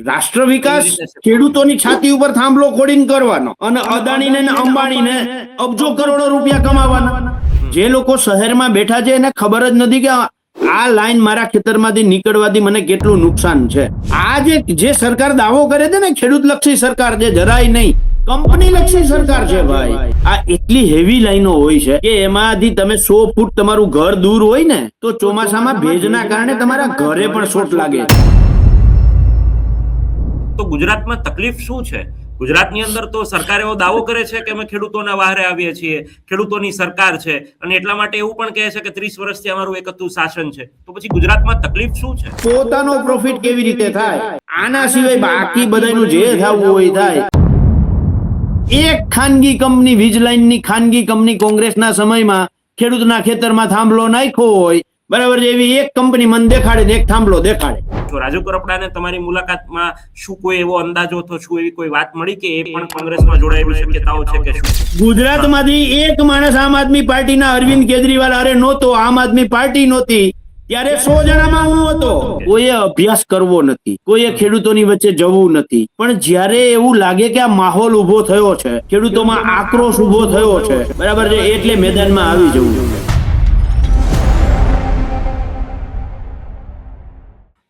રાષ્ટ્ર વિકાસ ખેડૂતોની છાતી ઉપર થાંભલો ખોડીને કરવાનો અને અદાણીને ને અંબાણીને અબજો કરોડો રૂપિયા કમાવાના. જે લોકો શહેરમાં બેઠા છે એને ખબર જ નથી કે આ લાઈન મારા ખેતરમાંથી નીકળવાથી મને કેટલું નુકસાન છે. આ જે સરકાર દાવો કરે છે ને ખેડૂત લક્ષી સરકાર, જે જરાય નહીં કંપની લક્ષી સરકાર છે ભાઈ. આ એટલી હેવી લાઈનો હોય છે કે એમાંથી તમે 100 ફૂટ તમારું ઘર દૂર હોય ને તો ચોમાસામાં ભેજના કારણે તમારા ઘરે પણ શોટ લાગે છે. તો ગુજરાતમાં તકલીફ શું છે? ગુજરાતની અંદર તો સરકાર એવો દાવો કરે છે કે અમે ખેડૂતોના વહારે આવીએ છીએ, ખેડૂતોની સરકાર છે, અને એટલા માટે એવું પણ કહે છે કે 30 વર્ષથી અમારું એક હતું શાસન છે. તો પછી ગુજરાતમાં તકલીફ શું છે? પોતાનો પ્રોફિટ કેવી રીતે થાય, આના સિવાય બાકી બધાનું જે થવું હોય થાય. એક ખાનગી કંપની, વીજ લાઈનની ખાનગી કંપની કોંગ્રેસના સમયમાં ખેડૂતના ખેતરમાં થાંભલો નાખ્યો હોય, બરાબર, એવી એક કંપની મને દેખાડે ને એક થાંભલો દેખાડે. રાજુ કરપડાને તમારી મુલાકાતમાં શું કોઈ એવો અંદાજો હતો, શું એવી કોઈ વાત મળી કે એ પણ કોંગ્રેસમાં જોડાયેલી શક્યતાઓ છે કે શું? ગુજરાતમાંથી એક માણસ આમ આદમી પાર્ટીના અરવિંદ કેજરીવાલ અરે નહોતો, આમ આદમી પાર્ટી નહોતી ત્યારે 100 જણામાં હું હતો. કોઈએ અભ્યાસ કરવો નથી, કોઈએ ખેડૂતોની વચ્ચે જવું નથી. પણ જ્યારે એવું લાગે કે આ માહોલ ઉભો થયો છે, ખેડૂતોમાં આક્રોશ ઉભો થયો છે, બરાબર છે, એટલે મેદાનમાં આવી જવું.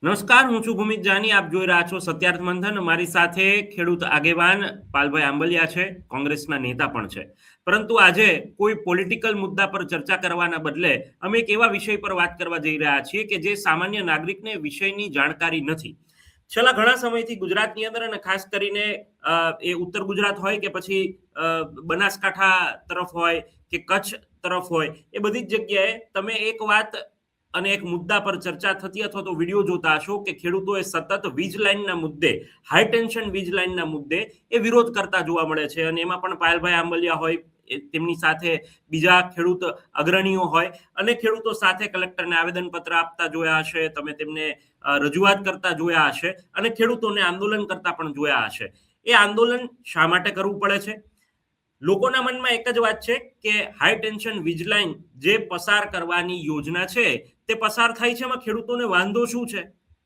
નમસ્કાર, હું છું ભૂમિત જાની. આપ જોઈ રહ્યા છો સત્યાર્થ મંથન. મારી સાથે ખેડૂત આગેવાન પાલભાઈ આંબલિયા છે, કોંગ્રેસના નેતા પણ છે. પરંતુ આજે કોઈ પોલિટિકલ મુદ્દા પર ચર્ચા કરવાના બદલે અમે એક એવા વિષય પર વાત કરવા જઈ રહ્યા છીએ કે જે સામાન્ય નાગરિકને વિષયની જાણકારી નથી. છેલ્લા ઘણા સમયથી ગુજરાતની અંદર, અને ખાસ કરીને એ ઉત્તર ગુજરાત હોય કે પછી બનાસકાંઠા તરફ હોય કે કચ્છ તરફ હોય, એ બધી જ જગ્યાએ તમે એક વાત અને એક મુદ્દા પર ચર્ચા થતી અથવા તો વિડીયો જોતા હશો કે ખેડૂતોએ સતત વીજ લાઈનના મુદ્દે, હાઈ ટેન્શન વીજ લાઈનના મુદ્દે એ વિરોધ કરતા જોવા મળે છે. અને એમાં પણ પાયલભાઈ આંબલિયા હોય, તેમની સાથે બીજા ખેડૂત અગ્રણીઓ હોય, અને ખેડૂતો સાથે કલેક્ટરને આવેદનપત્ર આપતા જોયા હશે, તમે તેમને રજૂઆત કરતા જોયા હશે, અને ખેડૂતોને આંદોલન કરતા પણ જોયા હશે. એ આંદોલન શા માટે કરવું પડે છે? લોકોના મનમાં એક જ વાત છે કે હાઈ ટેન્શન વીજ લાઈન જે પસાર કરવાની યોજના છે તે પસાર થાય છે, એમાં ખેડૂતોને વાંધો શું છે?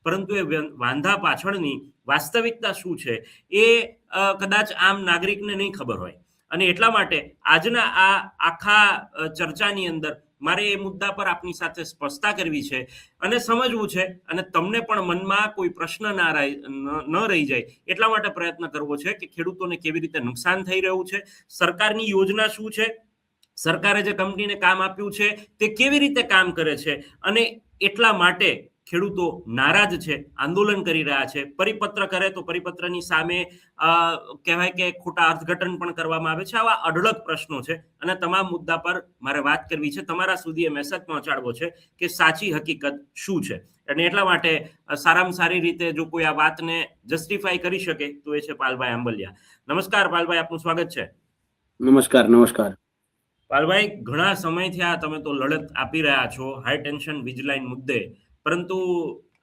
પરંતુ એ વાંધા પાછળની વાસ્તવિકતા શું છે એ કદાચ આમ નાગરિકને નહીં ખબર હોય. અને એટલા માટે આજના આ આખા ચર્ચાની અંદર મારે એ મુદ્દા પર આપની સાથે સ્પષ્ટતા કરવી છે અને સમજવું છે, અને તમને પણ મનમાં કોઈ પ્રશ્ન ન રહી જાય એટલા માટે પ્રયત્ન કરવો છે કે ખેડૂતોને કેવી રીતે નુકસાન થઈ રહ્યું છે, સરકારની યોજના શું છે, સરકારે જે કંપનીને કામ આપ્યું છે તે કેવી રીતે કામ કરે છે, અને એટલા માટે ખેડૂતો નારાજ છે, આંદોલન કરી રહ્યા છે. પરિપત્ર કરે તો પરિપત્રની સામે કહેવાય કે ખોટા અર્થઘટન પણ કરવામાં આવે છે. આવા અઢળક પ્રશ્નો છે અને તમામ મુદ્દા પર મારે વાત કરવી છે, તમારા સુધી એ મેસેજ પહોંચાડવો છે કે સાચી હકીકત શું છે. અને એટલા માટે સારામાં સારી રીતે જો કોઈ આ વાતને જસ્ટિફાઈ કરી શકે તો એ છે પાલભાઈ આંબલિયા. નમસ્કાર પાલભાઈ, આપનું સ્વાગત છે. નમસ્કાર. નમસ્કાર પાલભાઈ, ઘણા સમયથી આ તમે તો લડત આપી રહ્યા છો હાઈ ટેન્શન વીજ લાઈન મુદ્દે, પરંતુ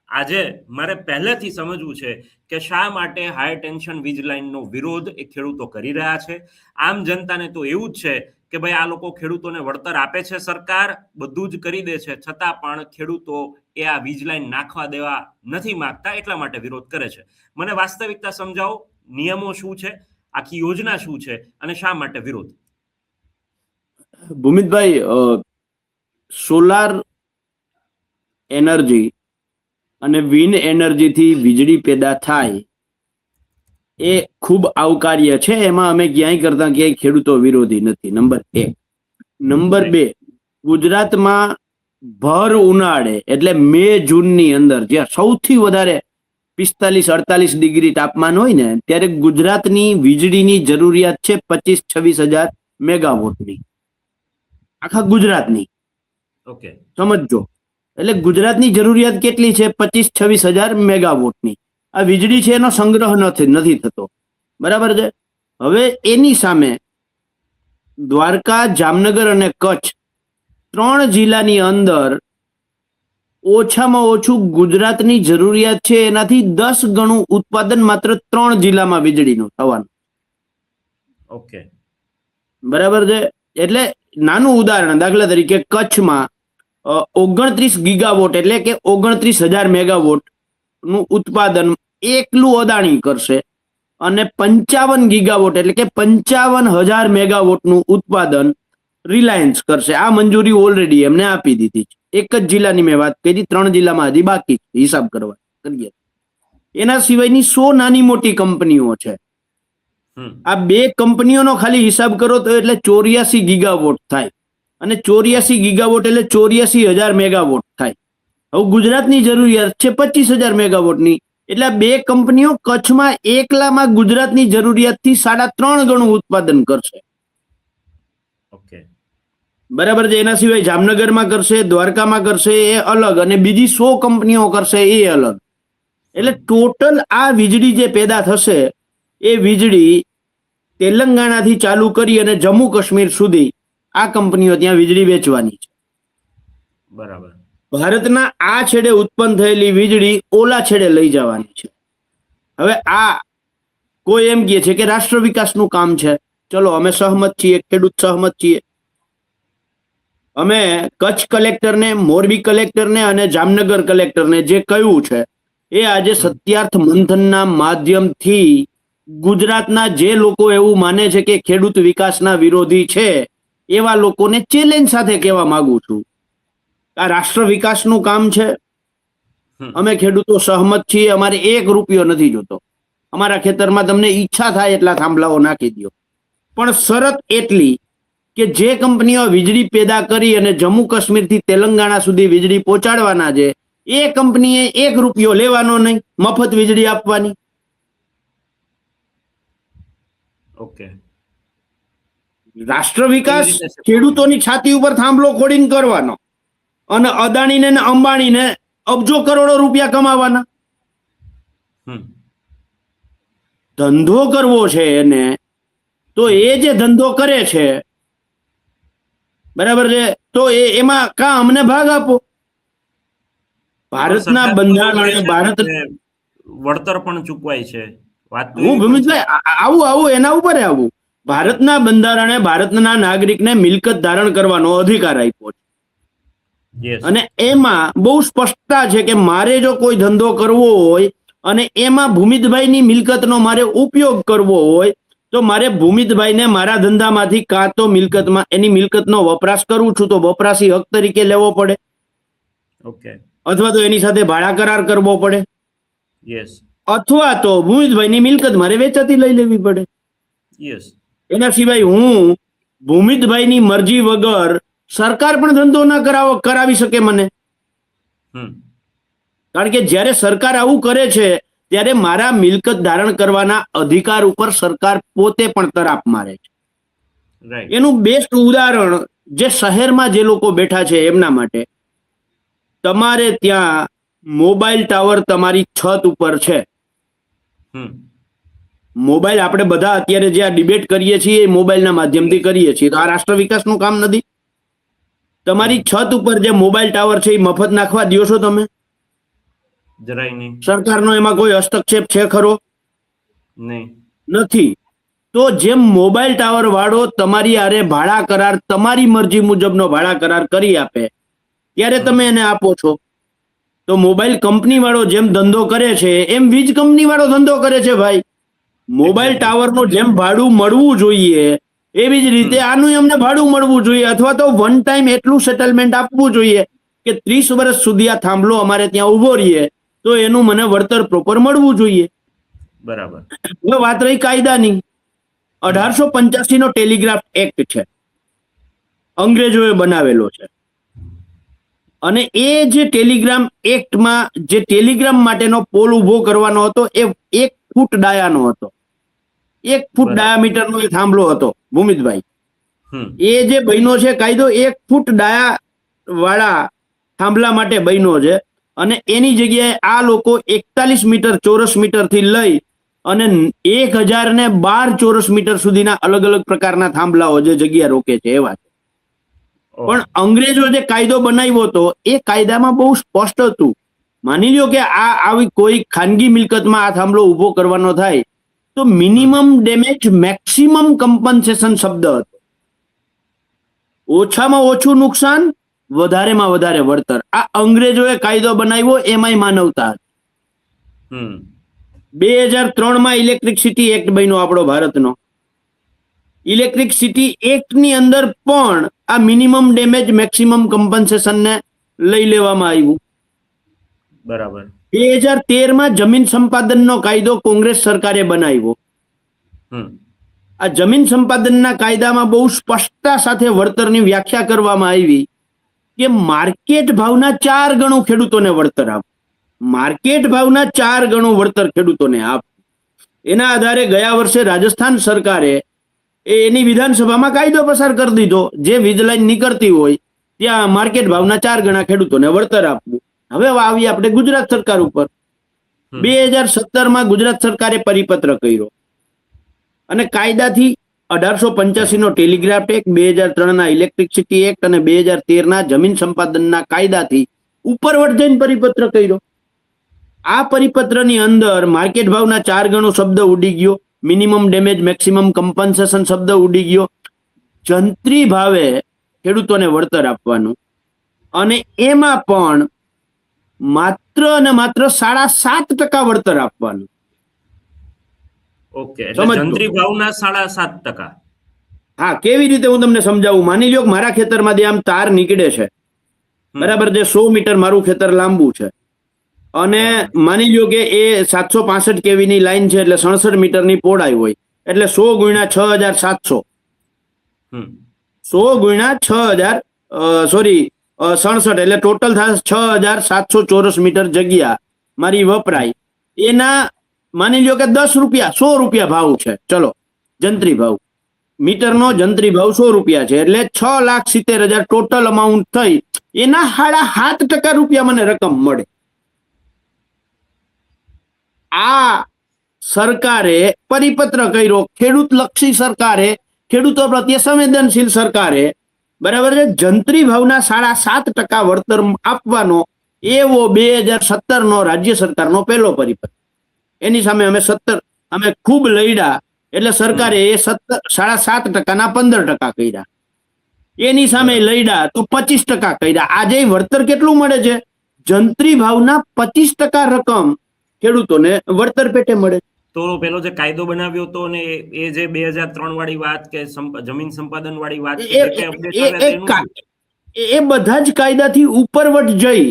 આજે મારે પહેલેથી સમજવું છે કે શા માટે હાઈ ટેન્શન વીજ લાઈનનો વિરોધ એ ખેડૂતો કરી રહ્યા છે. આમ જનતાને તો એવું જ છે કે ભાઈ આ લોકો ખેડૂતોને વળતર આપે છે, સરકાર બધું જ કરી દે છે, છતાં પણ ખેડૂતો એ આ વીજ લાઈન નાખવા દેવા નથી માંગતા, એટલા માટે વિરોધ કરે છે. મને વાસ્તવિકતા સમજાવો, નિયમો શું છે, આખી યોજના શું છે, અને શા માટે વિરોધ? ભૂમિતભાઈ, સોલાર એનર્જી અને વિન્ડ એનર્જીથી વીજળી પેદા થાય એ ખૂબ આવકાર્ય છે. એમાં અમે ક્યાંય કરતા ક્યાંય ખેડૂતો વિરોધી નથી, નંબર 1. નંબર 2, ગુજરાતમાં ભર ઉનાળે એટલે મે જૂનની અંદર જ્યાં સૌથી વધારે 45-48 ડિગ્રી તાપમાન હોય ને, ત્યારે ગુજરાતની વીજળીની જરૂરિયાત છે 25-26 હજાર મેગાવોટની, આખા ગુજરાતની. ઓકે, સમજો. એટલે ગુજરાતની જરૂરિયાત કેટલી છે? 25-26 હજાર મેગાવોટની આ વીજળી છે, એનો સંગ્રહ નથી થતો, બરાબર છે. હવે એની સામે દ્વારકા, જામનગર અને કચ્છ 3 જિલ્લાની અંદર ઓછામાં ઓછું ગુજરાતની જરૂરિયાત છે એનાથી 10 ગણું ઉત્પાદન માત્ર 3 જિલ્લામાં વીજળીનું થવાનું. ઓકે, બરાબર છે. એટલે નાનું ઉદાહરણ, દાખલા તરીકે કચ્છમાં 29 ગીગાવોટ એટલે કે 29,000 મેગાવોટ નું ઉત્પાદન એકલું અદાણી કરશે અને 55 ગીગાવોટ એટલે કે 55,000 મેગાવોટનું ઉત્પાદન રિલાયન્સ કરશે. આ મંજૂરી ઓલરેડી એમને આપી દીધી છે. એક જ જિલ્લાની મેં વાત કરી, 3 જિલ્લામાં હજી બાકી હિસાબ કરવા કરીએ. એના સિવાયની 100 નાની મોટી કંપનીઓ છે. આ 2 કંપનીઓનો ખાલી હિસાબ કરો તો એટલે 84 ગીગાવોટ થાય અને 84 ગીગાવોટ એટલે 84,000 મેગાવોટ થાય. હવે ગુજરાતની જરૂરિયાત છે 25,000 મેગાવોટની, એટલે 2 કંપનીઓ કચ્છમાં એકલામાં ગુજરાતની જરૂરિયાતથી 3.5 ગણું ઉત્પાદન કરશે. ઓકે, બરાબર છે. એના સિવાય જામનગરમાં કરશે, દ્વારકામાં કરશે એ અલગ, અને બીજી 100 કંપનીઓ કરશે એ અલગ. એટલે ટોટલ આ વીજળી જે પેદા થશે એ વીજળી તેલંગાણાથી ચાલુ કરી અને જમ્મુ કાશ્મીર સુધી આ કંપનીઓ ત્યાં વીજળી વેચવાની છે. બરાબર. ભારતના આ છેડે ઉત્પન્ન થયેલી વીજળી ઓલા છેડે લઈ જવાની છે. હવે આ કોઈ એમ કહે છે કે રાષ્ટ્ર વિકાસનું કામ છે. ચલો, અમે સહમત છીએ, ખેડૂત સહમત છીએ. અમે કચ્છ કલેક્ટરને, મોરબી કલેક્ટરને અને જામનગર કલેક્ટરને જે કહ્યું છે એ આજે સત્યાર્થ મંથનના માધ્યમથી ગુજરાતના જે લોકો એવું માને છે કે ખેડૂત વિકાસના વિરોધી છે એવા લોકોને ચેલેન્જ સાથે કહેવા માંગુ છું. આ રાષ્ટ્ર વિકાસનું કામ છે. અમે ખેડૂતો સહમત છીએ. અમારે 1 રૂપિયો નથી જોતો. અમારા ખેતરમાં તમને ઈચ્છા થાય એટલા થાંભલાઓ નાખી દો, પણ શરત એટલી કે જે કંપનીઓ વીજળી પેદા કરી અને જમ્મુ કાશ્મીરથી તેલંગાણા સુધી વીજળી પહોંચાડવાના છે એ કંપનીએ 1 રૂપિયો લેવાનો નહીં, મફત વીજળી આપવાની. ઓકે. રાષ્ટ્ર વિકાસ ખેડૂતોની છાતી ઉપર થાંભલો ખોડીને કરવાનો અને અદાણીને ને અંબાણીને અબજો કરોડો રૂપિયા કમાવાના. ધંધો કરવો છે એને, તો એ જે ધંધો કરે છે, બરાબર છે, તો એમાં કા અમને ભાગ આપો. ભારતના બંધારણે ભારત વળતર પણ ચૂકવાય છે. હું ભૂમિતભાઈ આવું એના ઉપર આવું. ભારતના બંધારણે ભારતના નાગરિકને મિલકત ધારણ કરવાનો અધિકાર આપ્યો છે અને એમાં બહુ સ્પષ્ટતા છે કે મારે જો કોઈ ધંધો કરવો હોય અને એમાં ભૂમિતભાઈની મિલકતનો મારે ઉપયોગ કરવો હોય તો મારે ભૂમિતભાઈને મારા ધંધામાંથી કાં તો મિલકતમાં એની મિલકતનો વપરાશ કરું છું તો વપરાશી હક તરીકે લેવો પડે, ઓકે, અથવા તો એની સાથે ભાડા કરાર કરવો પડે, યસ, અથવા તો ભૂમિતભાઈની મિલકત મારે વેચાતી લઈ લેવી પડે. યસ. એના સિવાય હું ભૂમિતભાઈની મરજી વગર સરકાર પણ ધંધો ના કરાવી શકે મને. કારણ કે જ્યારે સરકાર આવું કરે છે ત્યારે મારા મિલકત ધારણ કરવાના અધિકાર ઉપર સરકાર પોતે પણ તરાપ મારે છે. એનું બેસ્ટ ઉદાહરણ જે શહેરમાં જે લોકો બેઠા છે એમના માટે, તમારે ત્યાં મોબાઈલ ટાવર તમારી છત ઉપર છે. મોબાઈલ આપણે બધા અત્યારે જે આ ડિબેટ કરીએ છીએ એ મોબાઈલના માધ્યમથી કરીએ છીએ, તો આ રાષ્ટ્ર વિકાસનું કામ નથી? તમારી છત ઉપર જે મોબાઈલ ટાવર છે એ મફત નાખવા દો છો તમે? જરાય નહીં. સરકારનો એમાં કોઈ હસ્તક્ષેપ છે ખરો? નહીં, નથી. તો જેમ મોબાઈલ ટાવર વાળો તમારી આરે ભાડા કરાર તમારી મરજી મુજબનો ભાડા કરાર કરી આપે ત્યારે તમે એને આપો છો, તો મોબાઈલ કંપની વાળો જેમ ધંધો કરે છે એમ વીજ કંપની વાળો ધંધો કરે છે ભાઈ. મોબાઈલ ટાવરનું જેમ ભાડું મળવું જોઈએ એવી જ રીતે આનું એમને ભાડું મળવું જોઈએ, અથવા તો વન ટાઈમ એટલું સેટલમેન્ટ આપવું જોઈએ કે 30 વર્ષ સુધી આ થાંભલો અમારે ત્યાં ઉભો રહીએ તો એનું મને વળતર પ્રોપર મળવું જોઈએ. બરાબર. હવે વાત રહી કાયદાની. 1885 નો ટેલિગ્રાફ એક્ટ છે, અંગ્રેજોએ બનાવેલો છે, અને એ જે ટેલિગ્રામ એક્ટમાં જે ટેલિગ્રામ માટેનો પોલ ઉભો કરવાનો હતો એ 1 ફૂટ ડાયાનો હતો. 1 ફૂટ ડાયામીટરનો એ થાંભલો હતો ભૂમિતભાઈ. એ જે બન્યો છે કાયદો 1 ફૂટ ડાયા વાળા થાંભલા માટે બન્યો છે, અને એની જગ્યાએ આ લોકો 41 મીટર ચોરસ મીટર થી લઈ અને 1012 ચોરસ મીટર સુધીના અલગ અલગ પ્રકારના થાંભલાઓ જે જગ્યા રોકે છે એવા છે. પણ અંગ્રેજો જે કાયદો બનાવ્યો હતો એ કાયદામાં બહુ સ્પષ્ટ હતું. માની લ્યો કે આવી કોઈ ખાનગી મિલકતમાં આ થાંભલો ઉભો કરવાનો થાય તો મિનિમમ ડેમેજ મેક્સિમમ કમ્પન્સેશન શબ્દ હતો. ઓછામાં ઓછું નુકસાન, વધારેમાં વધારે વળતર. આ અંગ્રેજોએ કાયદો બનાવ્યો, એમાંય માનવતા હતી. 2003 ઇલેક્ટ્રિસિટી એક્ટ બન્યો આપણો ભારતનો. ઇલેક્ટ્રિસિટી એક્ટ ની અંદર પણ આ મિનિમમ ડેમેજ મેક્સિમમ કમ્પન્સેશન ને લઈ લેવામાં આવ્યું. બરાબર. 2013 જમીન સંપાદનનો કાયદો કોંગ્રેસ સરકારે બનાવ્યો. આ જમીન સંપાદનના કાયદામાં બહુ સ્પષ્ટતા સાથે વળતરની વ્યાખ્યા કરવામાં આવી કે માર્કેટ ભાવના 4 ગણું ખેડૂતોને વળતર આપ. માર્કેટ ભાવના 4 ગણું વળતર ખેડૂતોને આપ. એના આધારે ગયા વર્ષે રાજસ્થાન સરકારે એની વિધાનસભામાં કાયદો પસાર કરી દીધો, જે વીજ લાઈન નીકળતી હોય ત્યાં માર્કેટ ભાવના 4 ગણા ખેડૂતોને વળતર આપવું. હવે આવીએ આપણે ગુજરાત સરકાર ઉપર. 2017 ગુજરાત સરકારે પરિપત્ર કર્યો અને કાયદાથી 1885 ટેલિગ્રાફ એક્ટ, 2003 ઇલેક્ટ્રિસિટી એક્ટ અને 2013 જમીન સંપાદનના કાયદાથી ઉપરવટ જઈને પરિપત્ર કર્યો. આ પરિપત્રની અંદર માર્કેટ ભાવના 4 ગણો શબ્દ ઉડી ગયો, મિનિમમ ડેમેજ મેક્સિમમ કમ્પન્સેશન શબ્દ ઉડી ગયો, જંત્રી ભાવે ખેડૂતોને વળતર આપવાનું, અને એમાં પણ માત્ર અને માત્ર 7.5% વળતર આપવાનું. ઓકે, એટલે જંત્રી ભાવના 7.5%. હા, કેવી રીતે હું તમને સમજાવું. માની લ્યો કે મારા ખેતરમાંથી આમ તાર નીકળે છે, બરાબર, જે 100 મીટર મારું ખેતર લાંબુ છે, અને માની લ્યો કે એ 765 kV ની લાઈન છે, એટલે 67 મીટરની પહોળાઈ હોય, એટલે 100 ગુણ્યા 6700, 100 ગુણ્યા 67, એટલે ટોટલ થાય 6700 ચોરસ મીટર જગ્યા મારી વપરાય. એના માની લ્યો કે 10 રૂપિયા 100 રૂપિયા ભાવ છે, ચલો જંત્રી ભાવ, મીટરનો જંત્રી ભાવ 100 રૂપિયા છે, એટલે 6,70,000 ટોટલ અમાઉન્ટ થઈ, એના 7.5% રૂપિયા મને રકમ મળે. આ સરકારે પરિપત્ર કર્યો, ખેડૂત લક્ષી સરકારે, ખેડૂતો પ્રત્યે સંવેદનશીલ સરકારે, બરાબર છે, જંત્રી ભાવના 7.5% વળતર આપવાનો એવો 2017 રાજ્ય સરકારનો પહેલો પરિપત્ર. એની સામે અમે ખૂબ લડ્યા, એટલે સરકારે એ 7.5% 15% કર્યા. એની સામે લડ્યા તો 25% કર્યા. આજે વળતર કેટલું મળે છે? જંત્રી ભાવના 25% રકમ ખેડૂતોને વળતર પેટે મળે. તો પેલો જે કાયદો બનાવ્યો હતો ને એ જે 2003 વાળી વાત કે જમીન સંપાદન વાળી વાત, એ બધા જ કાયદાથી ઉપરવટ જઈ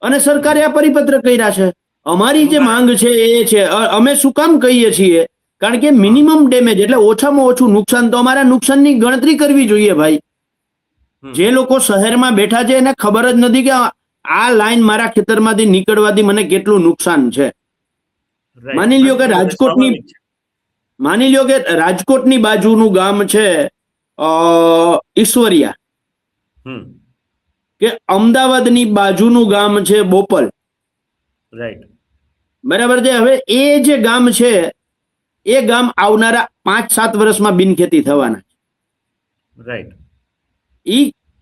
અને સરકારે આ પરિપત્ર કર્યા છે. અમારી જે માંગ છે એ છે, અમે શું કામ કહીએ છીએ, કારણ કે મિનિમમ ડેમેજ એટલે ઓછામાં ઓછું નુકસાન તો અમારા નુકસાનની ગણતરી કરવી જોઈએ ભાઈ. જે લોકો શહેરમાં બેઠા છે એને ખબર જ નથી કે આ લાઈન મારા ખેતરમાંથી નીકળવાથી મને કેટલું નુકસાન છે. માની લ્યો કે રાજકોટની બાજુનું ગામ છે ઈશ્વરિયા, કે અમદાવાદની બાજુનું ગામ છે બોપલ, રાઈટ, બરાબર છે. હવે એ જે ગામ છે એ ગામ આવનારા 5-7 વર્ષમાં બિનખેતી થવાના છે, રાઈટ.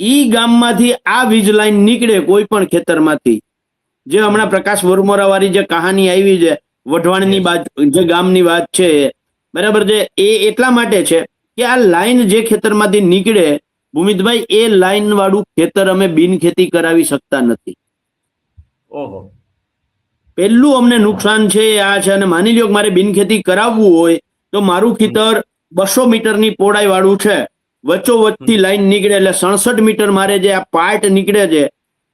ઈ ગામમાંથી આ વીજ લાઈન નીકળે કોઈ પણ ખેતરમાંથી, જે હમણાં પ્રકાશ વરમોરા વાળી જે કહાની આવી છે વઢવાણની બાજુ જે ગામની વાત છે, બરાબર છે, એ એટલા માટે છે કે આ લાઈન જે ખેતરમાંથી નીકળે, ભૂમિતભાઈ, એ લાઈન વાળું ખેતર અમે બિનખેતી કરાવી શકતા નથી. ઓહો, પહેલું અમને નુકસાન છે આ છે. અને માની લ્યો કે મારે બિનખેતી કરાવવું હોય તો મારું ખેતર 200 મીટરની પહોળાઈ વાળું છે, વચ્ચોવચ્ચથી લાઈન નીકળે, એટલે 67 મીટર મારે જે આ પાર્ટ નીકળે છે,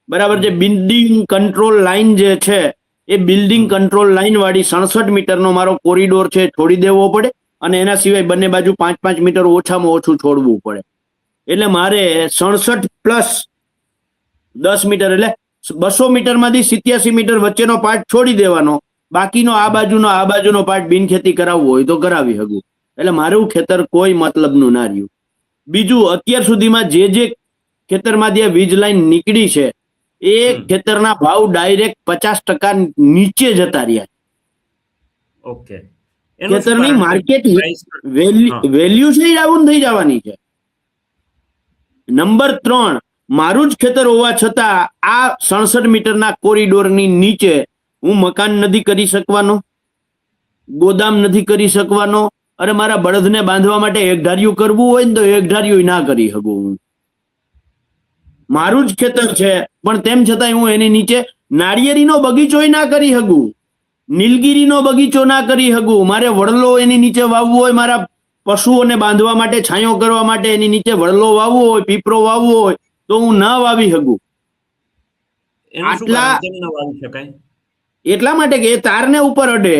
બરાબર છે, બિલ્ડિંગ કંટ્રોલ લાઈન જે છે એ બિલ્ડિંગ કંટ્રોલ લાઈન વાળી 67 મીટરનો મારો કોરિડોર છે છોડી દેવો પડે, અને એના સિવાય બંને બાજુ 5-5 મીટર ઓછામાં ઓછું છોડવું પડે. એટલે મારે 67 પ્લસ 10 મીટર એટલે 200 મીટરમાંથી 87 મીટર વચ્ચેનો પાર્ટ છોડી દેવાનો, બાકીનો આ બાજુનો પાર્ટ બિનખેતી કરાવવો હોય તો કરાવી શકું. એટલે મારું ખેતર કોઈ મતલબનું ના રહ્યું. બીજું, અત્યાર સુધીમાં જે ખેતરમાંથી વીજ લાઈન નીકળી છે એ ખેતરના ભાવ ડાયરેક્ટ 50% નીચે જતા રહ્યા. ઓકે, ખેતરની માર્કેટ વેલ્યુ છે ડાઉન થઈ જવાની છે. નંબર 3, મારું જ ખેતર હોવા છતાં આ 67 મીટરના કોરિડોરની નીચે હું મકાન નથી કરી શકવાનો, ગોદામ નથી કરી શકવાનો, અને મારા બળદને બાંધવા માટે એકધાર્યું કરવું હોય ને તો એકધાર્યું ના કરી શકું. હું મારું જ ખેતર છે પણ તેમ છતાં હું એની નીચે નાળિયેરીનો બગીચો ના કરી શકું. નીલગીરીનો બગીચો ના કરી શકું, મારે વડલો એની નીચે વાવવો હોય, મારા પશુઓને બાંધવા માટે, છાંયો કરવા માટે એની નીચે વડલો વાવવો હોય, પીપરો વાવવો હોય, તો હું ના વાવી શકું. એનું શું કારણ? કેમ ન વાવી શકાય? એટલા માટે કે એ તારને ઉપર અડે.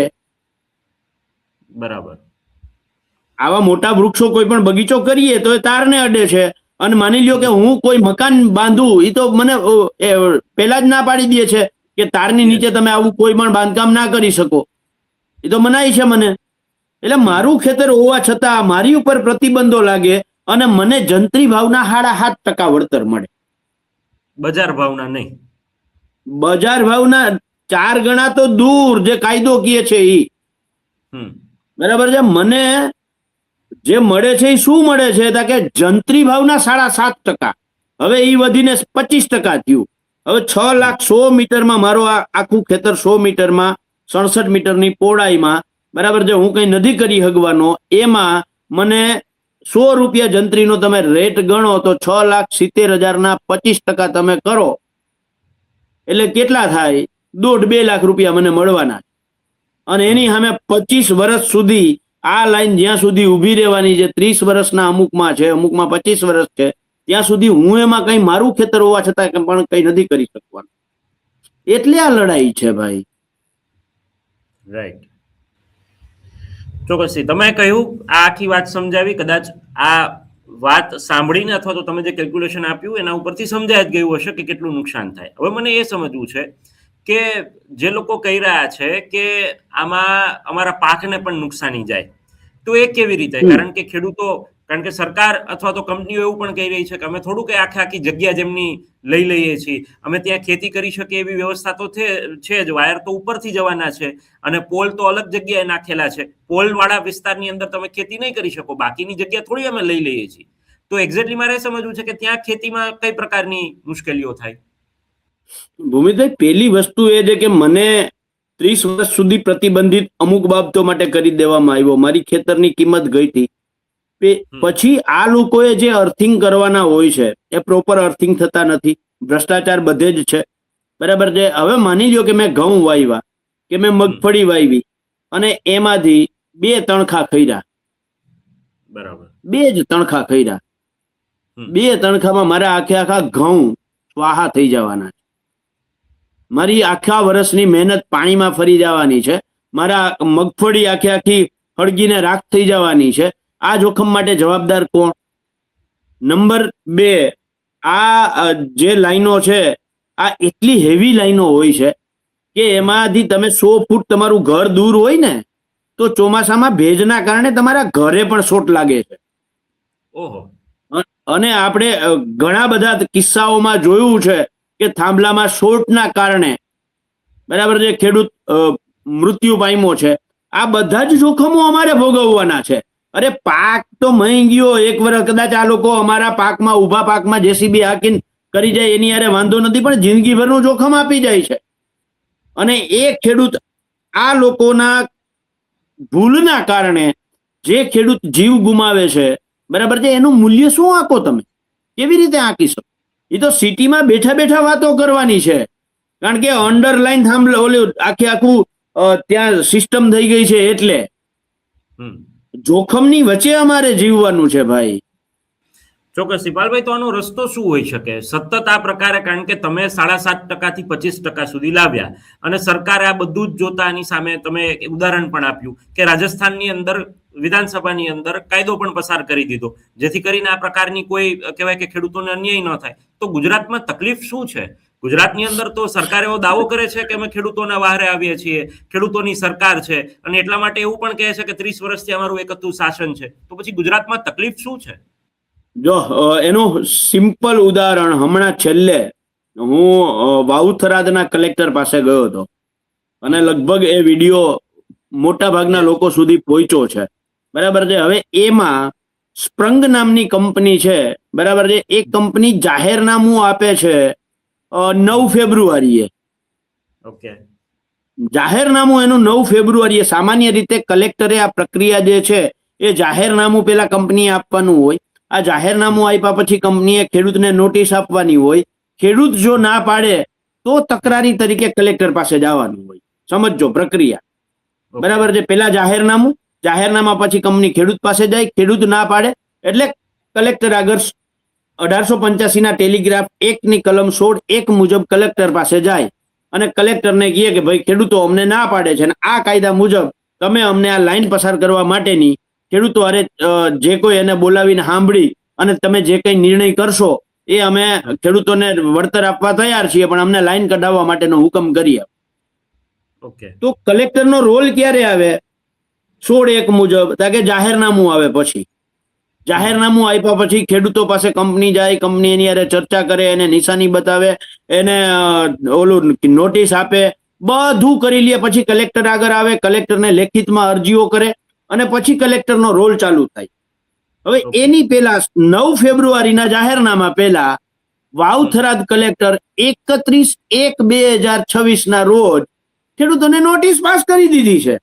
બરાબર. આવા મોટા વૃક્ષો કોઈ પણ બગીચો કરીએ તો એ તારને અડે છે. અને માની લ્યો કે હું કોઈ મકાન બાંધું, એ તો મને પહેલા જ ના પાડી દે છે કે તારની નીચે તમે આવું કોઈ પણ બાંધકામ ના કરી શકો. એ તો મનાય છે મને. એટલે મારું ખેતર હોવા છતાં મારી ઉપર પ્રતિબંધો લાગે અને મને જંત્રી ભાવના 7.5% વળતર મળે. બજાર ભાવના નહીં. બજાર ભાવના 4 ગણા તો દૂર, જે કાયદો કહે છે એ. બરાબર છે. મને જે મળે છે એ શું મળે છે કે જંત્રી ભાવના 7.5%. હવે એ વધીને 25% થયું. હવે 6,100,000 મીટરમાં મારો આખું ખેતર 100 મીટરમાં 67 મીટરની પહોળાઈમાં, બરાબર છે, હું કઈ નથી કરી શકવાનો. એમાં મને 100 રૂપિયા જંત્રીનો તમે રેટ ગણો તો 6,70,000 25% તમે કરો એટલે કેટલા થાય? 1.5-2 લાખ રૂપિયા મને મળવાના. અને એની સામે 25 વર્ષ સુધી આ લાઈન જ્યાં સુધી ઊભી રહેવાની છે, 30 વર્ષના અમુકમાં છે, અમુકમાં 25 વર્ષ છે, ત્યાં સુધી હું એમાં કઈ મારું ખેતર હોવા છતાં પણ કઈ નથી કરી શકવાનું. એટલે આ લડાઈ છે ભાઈ. રાઈટ. ચોક્કસથી તમે કહ્યું, આ આખી વાત સમજાવી. કદાચ આ વાત સાંભળીને અથવા તો તમે જે કેલ્ક્યુલેશન આપ્યું એના ઉપરથી સમજાય જ ગયું હશે કે કેટલું નુકસાન થાય. હવે મને એ સમજવું છે કે જે લોકો કહી રહ્યા છે કે આમાં અમારા પાકને પણ નુકસાની જાય, તો એ કેવી રીતે? કારણ કે ખેડૂતો, કારણ કે સરકાર અથવા તો કંપનીઓ એવું પણ કહી રહી છે કે અમે થોડુંક આખી જગ્યા જેમની લઈ લઈએ છીએ, અમે ત્યાં ખેતી કરી શકીએ એવી વ્યવસ્થા તો છે જ. વાયર તો ઉપરથી જવાના છે અને પોલ તો અલગ જગ્યાએ નાખેલા છે. પોલ વાળા વિસ્તારની અંદર તમે ખેતી નહીં કરી શકો, બાકીની જગ્યા થોડી અમે લઈ લઈએ છીએ. તો એક્ઝેક્ટલી મારે સમજવું છે કે ત્યાં ખેતીમાં કઈ પ્રકારની મુશ્કેલીઓ થાય? ભૂમિભાઈ, પહેલી વસ્તુ એ છે કે મને 30 વર્ષ સુધી પ્રતિબંધિત અમુક બાબતો માટે કરી દેવામાં આવ્યો. મારી ખેતરની કિંમત ગઈ હતી. પછી આ લોકોએ જે અર્થિંગ કરવાના હોય છે એ પ્રોપર અર્થિંગ થતા નથી. ભ્રષ્ટાચાર બધે જ છે. બરાબર છે. હવે માની લ્યો કે મેં ઘઉં વાવ્યા કે મેં મગફળી વાવી અને એમાંથી 2 તણખા ખર્યા. બરાબર. 2 જ તણખા ખર્યા. 2 તણખામાં મારા આખા ઘઉં સ્વાહા થઈ જવાના છે. મારી આખા વર્ષની મહેનત પાણીમાં ફરી જવાની છે. મારા મગફળી આખી હળગીને રાખ થઈ જવાની છે. આ જોખમ માટે જવાબદાર કોણ? નંબર 2, આ જે લાઈનો છે આ એટલી હેવી લાઈનો હોય છે કે એમાંથી તમે 100 ફૂટ તમારું ઘર દૂર હોય ને તો ચોમાસામાં ભેજના કારણે તમારા ઘરે પણ શોટ લાગે છે. ઓહો. અને આપણે ઘણા બધા કિસ્સાઓમાં જોયું છે કે થાંભલામાં શોર્ટના કારણે, બરાબર છે, ખેડૂત મૃત્યુ પામ્યો છે. આ બધા જ જોખમો અમારે ભોગવવાના છે. અરે પાક તો મહી ગયો, 1 વર્ષ કદાચ આ લોકો અમારા પાકમાં, ઉભા પાકમાં જેસીબી હાકીને કરી જાય એની યારે વાંધો નથી, પણ જિંદગીભરનું જોખમ આપી જાય છે. અને એ ખેડૂત, આ લોકોના ભૂલના કારણે જે ખેડૂત જીવ ગુમાવે છે, બરાબર છે, એનું મૂલ્ય શું આંકો તમે? કેવી રીતે આંકી શકો? એ તો સિટીમાં બેઠા બેઠા વાતો કરવાની છે. કારણ કે અંડરલાઈન આખું ત્યાં સિસ્ટમ થઈ ગઈ છે. એટલે જોખમની વચ્ચે અમારે જીવવાનું છે ભાઈ. ચોક્કસ. પાલભાઈ, તો આનો રસ્તો શું હોઈ શકે સતત આ પ્રકારે? કારણ કે તમે 7.5% થી 25% સુધી લાવ્યા અને સરકારે આ બધું જ જોતા આની સામે તમે ઉદાહરણ પણ આપ્યું કે રાજસ્થાનની અંદર વિધાનસભાની અંદર કાયદો પણ પસાર કરી દીધો, જેથી કરીને આ પ્રકારની કોઈ કહેવાય કે ખેડૂતોને અન્યાય ન થાય. તો ગુજરાતમાં તકલીફ શું છે? ગુજરાતની અંદર તો સરકાર એવો દાવો કરે છે કે અમે ખેડૂતોના વહારે આવીએ છીએ, ખેડૂતોની સરકાર છે, અને એટલા માટે એવું પણ કહે છે કે 30 વર્ષથી અમારું એક હતું શાસન છે. તો પછી ગુજરાતમાં તકલીફ શું છે? જો એનું સિમ્પલ ઉદાહરણ, હમણાં છેલ્લે હું વાઉથરાદના કલેક્ટર પાસે ગયો હતો અને લગભગ એ વિડીયો મોટા ભાગના લોકો સુધી પહોંચ્યો છે. બરાબર છે. હવે એમાં સ્પ્રંગ નામની કંપની છે, બરાબર છે, એ કંપની જાહેરનામું આપે છે 9 ફેબ્રુઆરીએ. ઓકે. જાહેરનામું એનું 9 ફેબ્રુઆરીએ. સામાન્ય રીતે કલેક્ટરે આ પ્રક્રિયા જે છે એ જાહેરનામું પેલા કંપનીએ આપવાનું હોય. આ જાહેરનામું આપ્યા પછી કંપનીએ ખેડૂતને નોટિસ આપવાની હોય. ખેડૂત જો ના પાડે તો તકરારી તરીકે કલેક્ટર પાસે જવાનું હોય. સમજો પ્રક્રિયા. ઓકે. બરાબર છે. પેલા જાહેરનામા પછી કંપની ખેડૂત પાસે જાય, ખેડૂત ના પાડે એટલે કલેક્ટર આગળ 1885 ના ટેલિગ્રાફ 1 ની કલમ 16(1) મુજબ કલેક્ટર પાસે જાય અને કલેક્ટરને કહે કે ભાઈ ખેડૂતો અમને ના પાડે છે અને આ કાયદા મુજબ તમે અમને આ લાઈન પસાર કરવા માટેની ખેડૂતો અરે જે કોઈ એને બોલાવીને સાંભળી અને તમે જે કઈ નિર્ણય કરશો એ અમે ખેડૂતોને વળતર આપવા તૈયાર છીએ, પણ અમને લાઈન કઢાવવા માટેનો હુકમ કરીએ. ઓકે. તો કલેક્ટરનો રોલ ક્યારે આવે? 16(1) મુજબ કે જાહેરનામું આવે પછી. જાહેરનામું આપ્યા પછી ખેડૂતો પાસે કંપની જાય, કંપની એની હારે ચર્ચા કરે, એને નિશાની બતાવે, એને ઓલું નોટિસ આપે, બધું કરી લે. પછી કલેક્ટર આગળ આવે, કલેક્ટરને લેખિતમાં અરજીઓ કરે અને પછી કલેક્ટરનો રોલ ચાલુ થાય. હવે એની પહેલા 9 ફેબ્રુઆરીના જાહેરનામા પહેલા વાવ-થરાદ કલેક્ટર 31/1/2026 ના રોજ ખેડૂતોને નોટિસ પાસ કરી દીધી છે.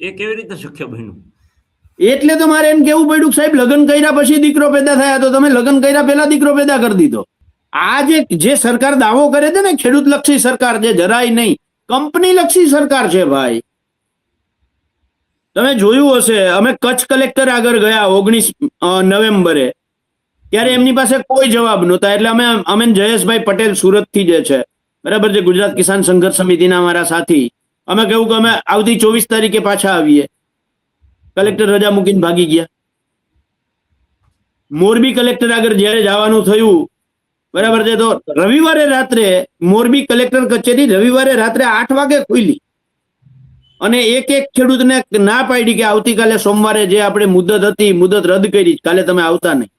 એ કેવી રીતે શક્ય બન્યું? એટલે તો મારે એમ કેવું પડ્યું કે સાહેબ લગ્ન કર્યા પછી દીકરો પેદા થયા, તો તમે લગ્ન કર્યા પહેલા દીકરો પેદા કરી દીધો. આ જે સરકાર દાવો કરે છે ને ખેડૂત લક્ષી સરકાર, જે જરાય નહીં, કંપની લક્ષી સરકાર છે ભાઈ. તમે જોયું હશે, અમે કચ્છ કલેક્ટર આગળ ગયા 19 નવેમ્બરે, ત્યારે એમની પાસે કોઈ જવાબ નહોતા. એટલે અમે જયેશભાઈ પટેલ સુરત થી જે છે, બરાબર છે, ગુજરાત કિસાન સંઘર્ષ સમિતિના અમારા સાથી, અમે કહ્યું કે અમે આવતી 24 તારીખે પાછા આવીએ. કલેક્ટર રજા મૂકીને ભાગી ગયા. મોરબી કલેક્ટર આગળ જયારે જવાનું થયું, બરાબર છે, તો રવિવારે રાત્રે મોરબી કલેક્ટર કચેરી રવિવારે રાત્રે 8 વાગે ખુલી અને એક ખેડૂતને ના પાડી કે આવતીકાલે સોમવારે જે આપણે મુદત હતી, મુદત રદ કરી, કાલે તમે આવતા નહીં.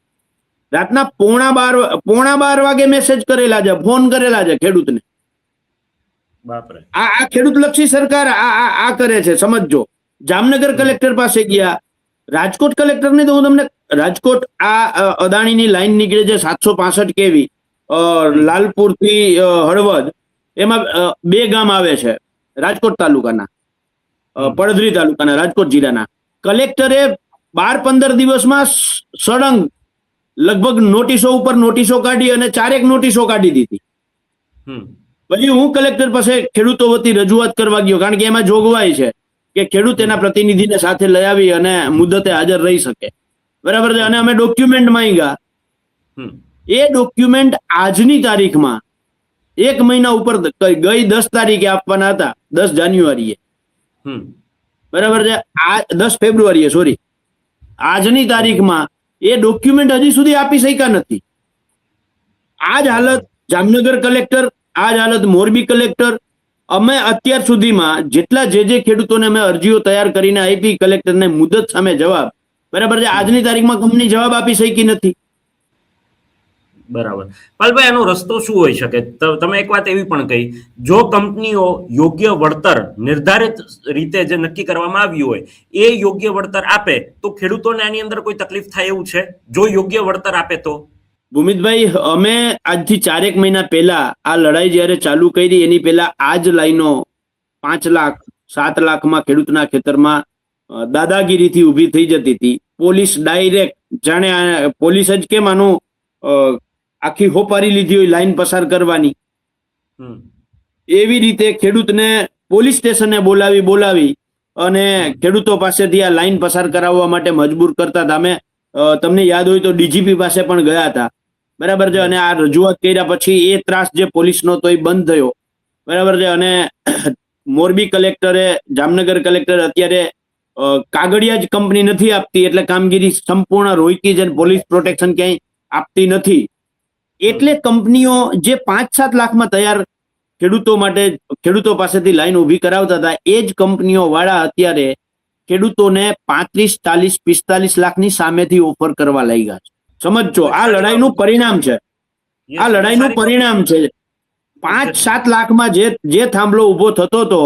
રાતના 11:15 વાગે મેસેજ કરેલા છે, ફોન કરેલા છે ખેડૂતને. બાપરે. આ ખેડૂત લક્ષી સરકાર આ કરે છે, સમજો. જામનગર કલેક્ટર પાસે ગયા, રાજકોટ કલેક્ટર ને તો હું તમને રાજકોટ આ અદાણીની લાઈન નીકળે છે 765 kV લાલપુર થી હળવદ, એમાં 2 ગામ આવે છે રાજકોટ તાલુકાના, પડધરી તાલુકાના, રાજકોટ જિલ્લાના. કલેક્ટરે 12-15 દિવસમાં સળંગ લગભગ નોટિસો ઉપર નોટિસો કાઢી અને 4 નોટિસો કાઢી દીધી. પછી હું કલેક્ટર પાસે ખેડૂતો વતી રજૂઆત કરવા ગયો, કારણ કે એમાં જોગવાઈ છે કે ખેડૂત એના પ્રતિનિધિને સાથે લઈ આવી અને મુદ્દતે હાજર રહી શકે, બરાબર છે. અને અમે ડોક્યુમેન્ટ માંગ્યા. એ ડોક્યુમેન્ટ આજની તારીખમાં 1 મહિના ઉપર ગઈ 10 તારીખે આપવાના હતા, 10 જાન્યુઆરીએ, બરાબર છે, 10 ફેબ્રુઆરીએ, સોરી, આજની તારીખમાં એ ડોક્યુમેન્ટ હજી સુધી આપી શક્યા નથી. આ જ હાલત જામનગર કલેક્ટર, આ જ હાલત મોરબી કલેક્ટર. અમે અત્યાર સુધીમાં જેટલા જે ખેડૂતોને અમે અરજીઓ તૈયાર કરીને આપી કલેક્ટરને મુદત સામે જવાબ, બરાબર છે, આજની તારીખમાં કંપની જવાબ આપી શકી નથી. બરાબર. પાલભાઈ, એનો રસ્તો શું હોઈ શકે? તમે એક વાત એવી પણ કહી, જો કંપનીઓ યોગ્ય વળતર નિર્ધારિત રીતે જે નક્કી કરવામાં આવ્યું હોય એ યોગ્ય વળતર આપે તો ખેડૂતોને આની અંદર કોઈ તકલીફ થાય એવું છે? જો યોગ્ય વળતર આપે તો? ભૂમિતભાઈ, અમે આજથી 4 મહિના પહેલા આ લડાઈ જયારે ચાલુ કરી, એની પહેલા આ જ લાઈનો 5 લાખ 7 લાખમાં ખેડૂતના ખેતરમાં દાદાગીરીથી ઉભી થઈ જતી હતી. પોલીસ ડાયરેક્ટ, જાણે પોલીસ જ કેમ આનું આખી હોપારી લીધી હોય લાઈન પસાર કરવાની, એવી રીતે ખેડૂતને પોલીસ સ્ટેશને બોલાવી અને ખેડૂતો પાસેથી આ લાઈન પસાર કરાવવા માટે મજબૂર કરતા હતા. અમે તમને યાદ હોય તો ડીજીપી પાસે પણ ગયા હતા, બરાબર છે, અને આ રજૂઆત કર્યા પછી એ ત્રાસ જે પોલીસનો તો એ બંધ થયો, બરાબર છે. અને મોરબી કલેક્ટરે, જામનગર કલેક્ટર અત્યારે કાગળિયા જ કંપની નથી આપતી એટલે કામગીરી સંપૂર્ણ રોકી છે, પોલીસ પ્રોટેક્શન ક્યાંય આપતી નથી. એટલે કંપનીઓ જે 5-7 લાખમાં તૈયાર ખેડૂતો પાસેથી લાઈન ઉભી કરાવતા હતા, એ જ કંપનીઓ વાળા અત્યારે ખેડૂતોને 35, 40, 45 લાખની સામેથી ઓફર કરવા લાગ્યા છે. સમજો, આ લડાઈનું પરિણામ છે. આ લડાઈનું પરિણામ છે. 5-7 લાખમાં જે થાંભલો ઉભો થતો હતો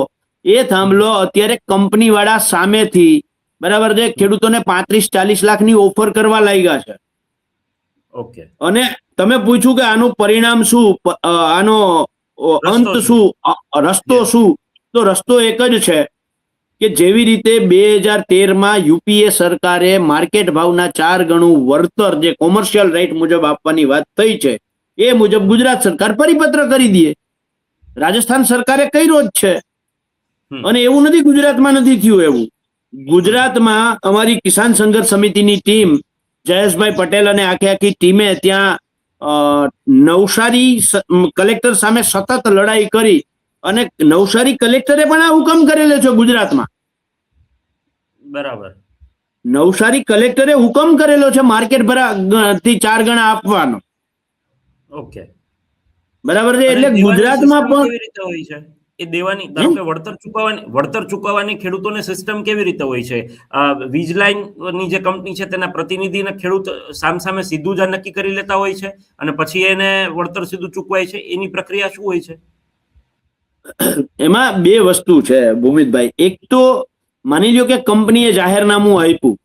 એ થાંભલો અત્યારે કંપની વાળા સામેથી, બરાબર છે, ખેડૂતોને 35-40 લાખની ઓફર કરવા લાગ્યા છે. ઓકે. અને તમે પૂછ્યું કે આનું પરિણામ શું, આનો અંત શું, રસ્તો શું? તો રસ્તો એક જ છે કે જેવી રીતે 2013માં યુપીએ સરકારે માર્કેટ ભાવના 4 ગણું વળતર જે કોમર્શિયલ રાઇટ મુજબ આપવાની વાત થઈ છે, એ મુજબ ગુજરાત સરકાર પરિપત્ર કરી દે. રાજસ્થાન સરકારે કર્યો જ છે. અને એવું નથી ગુજરાતમાં નથી થયું એવું. ગુજરાતમાં અમારી કિસાન સંઘર્ષ સમિતિની ટીમ, જયેશભાઈ પટેલ અને આખી ટીમે ત્યાં નવસારી કલેક્ટર સામે સતત લડાઈ કરી અને નવસારી કલેક્ટરે પણ આ હુકમ કરેલો છે ગુજરાતમાં. બરાબર. નવસારી કલેક્ટરે હુકમ કરેલો છે માર્કેટ થી 4 ગણા આપવાનો. ઓકે, બરાબર છે. એટલે અને દેવાની ગુજરાતમાં સિસ્ટમ પણ કેવી રીતે હોય છે? એ દેવાની, ધારો કે વળતર ચૂકવવાની ખેડૂતોને સિસ્ટમ કેવી રીતે હોય છે? વીજ લાઈન ની જે કંપની છે તેના પ્રતિનિધિને ખેડૂત સામસામે સીધું જ નક્કી કરી લેતા હોય છે અને પછી એને વળતર સીધું ચૂકવાય છે, એની પ્રક્રિયા શું હોય છે? એમાં બે વસ્તુ છે ભૂમિતભાઈ. એક તો માની લ્યો કે કંપનીએ જાહેરનામું આપ્યું,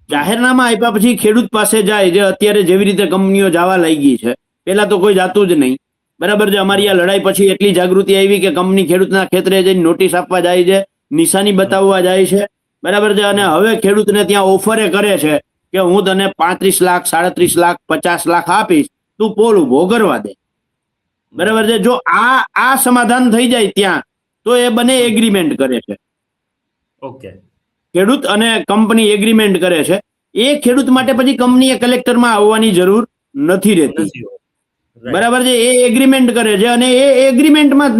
જાહેરનામા આપ્યા પછી ખેડૂત પાસે જાય, જે અત્યારે જેવી રીતે કંપનીઓ જવા લાગી છે, પેલા તો કોઈ જાતું જ નહીં. બરાબર છે. અમારી આ લડાઈ પછી એટલી જાગૃતિ આવી કે કંપની ખેડૂતના ખેતરે જઈને નોટિસ આપવા જાય છે, નિશાની બતાવવા જાય છે. બરાબર છે. અને હવે ખેડૂતને ત્યાં ઓફરે કરે છે કે હું તને 35 લાખ, 37 લાખ, 50 લાખ આપીશ, તું પોલ ઉભો કરવા દે. બરાબર છે. જો આ સમાધાન થઈ જાય ત્યાં, તો એ બંને એગ્રીમેન્ટ કરે છે. ઓકે, ખેડૂત અને કંપની એગ્રીમેન્ટ કરે છે. એ ખેડૂત માટે પછી કંપનીએ કલેક્ટરમાં આવવાની જરૂર નથી રહેતી. બરાબર છે. એ એગ્રીમેન્ટ કરે છે અને એ એગ્રીમેન્ટમાં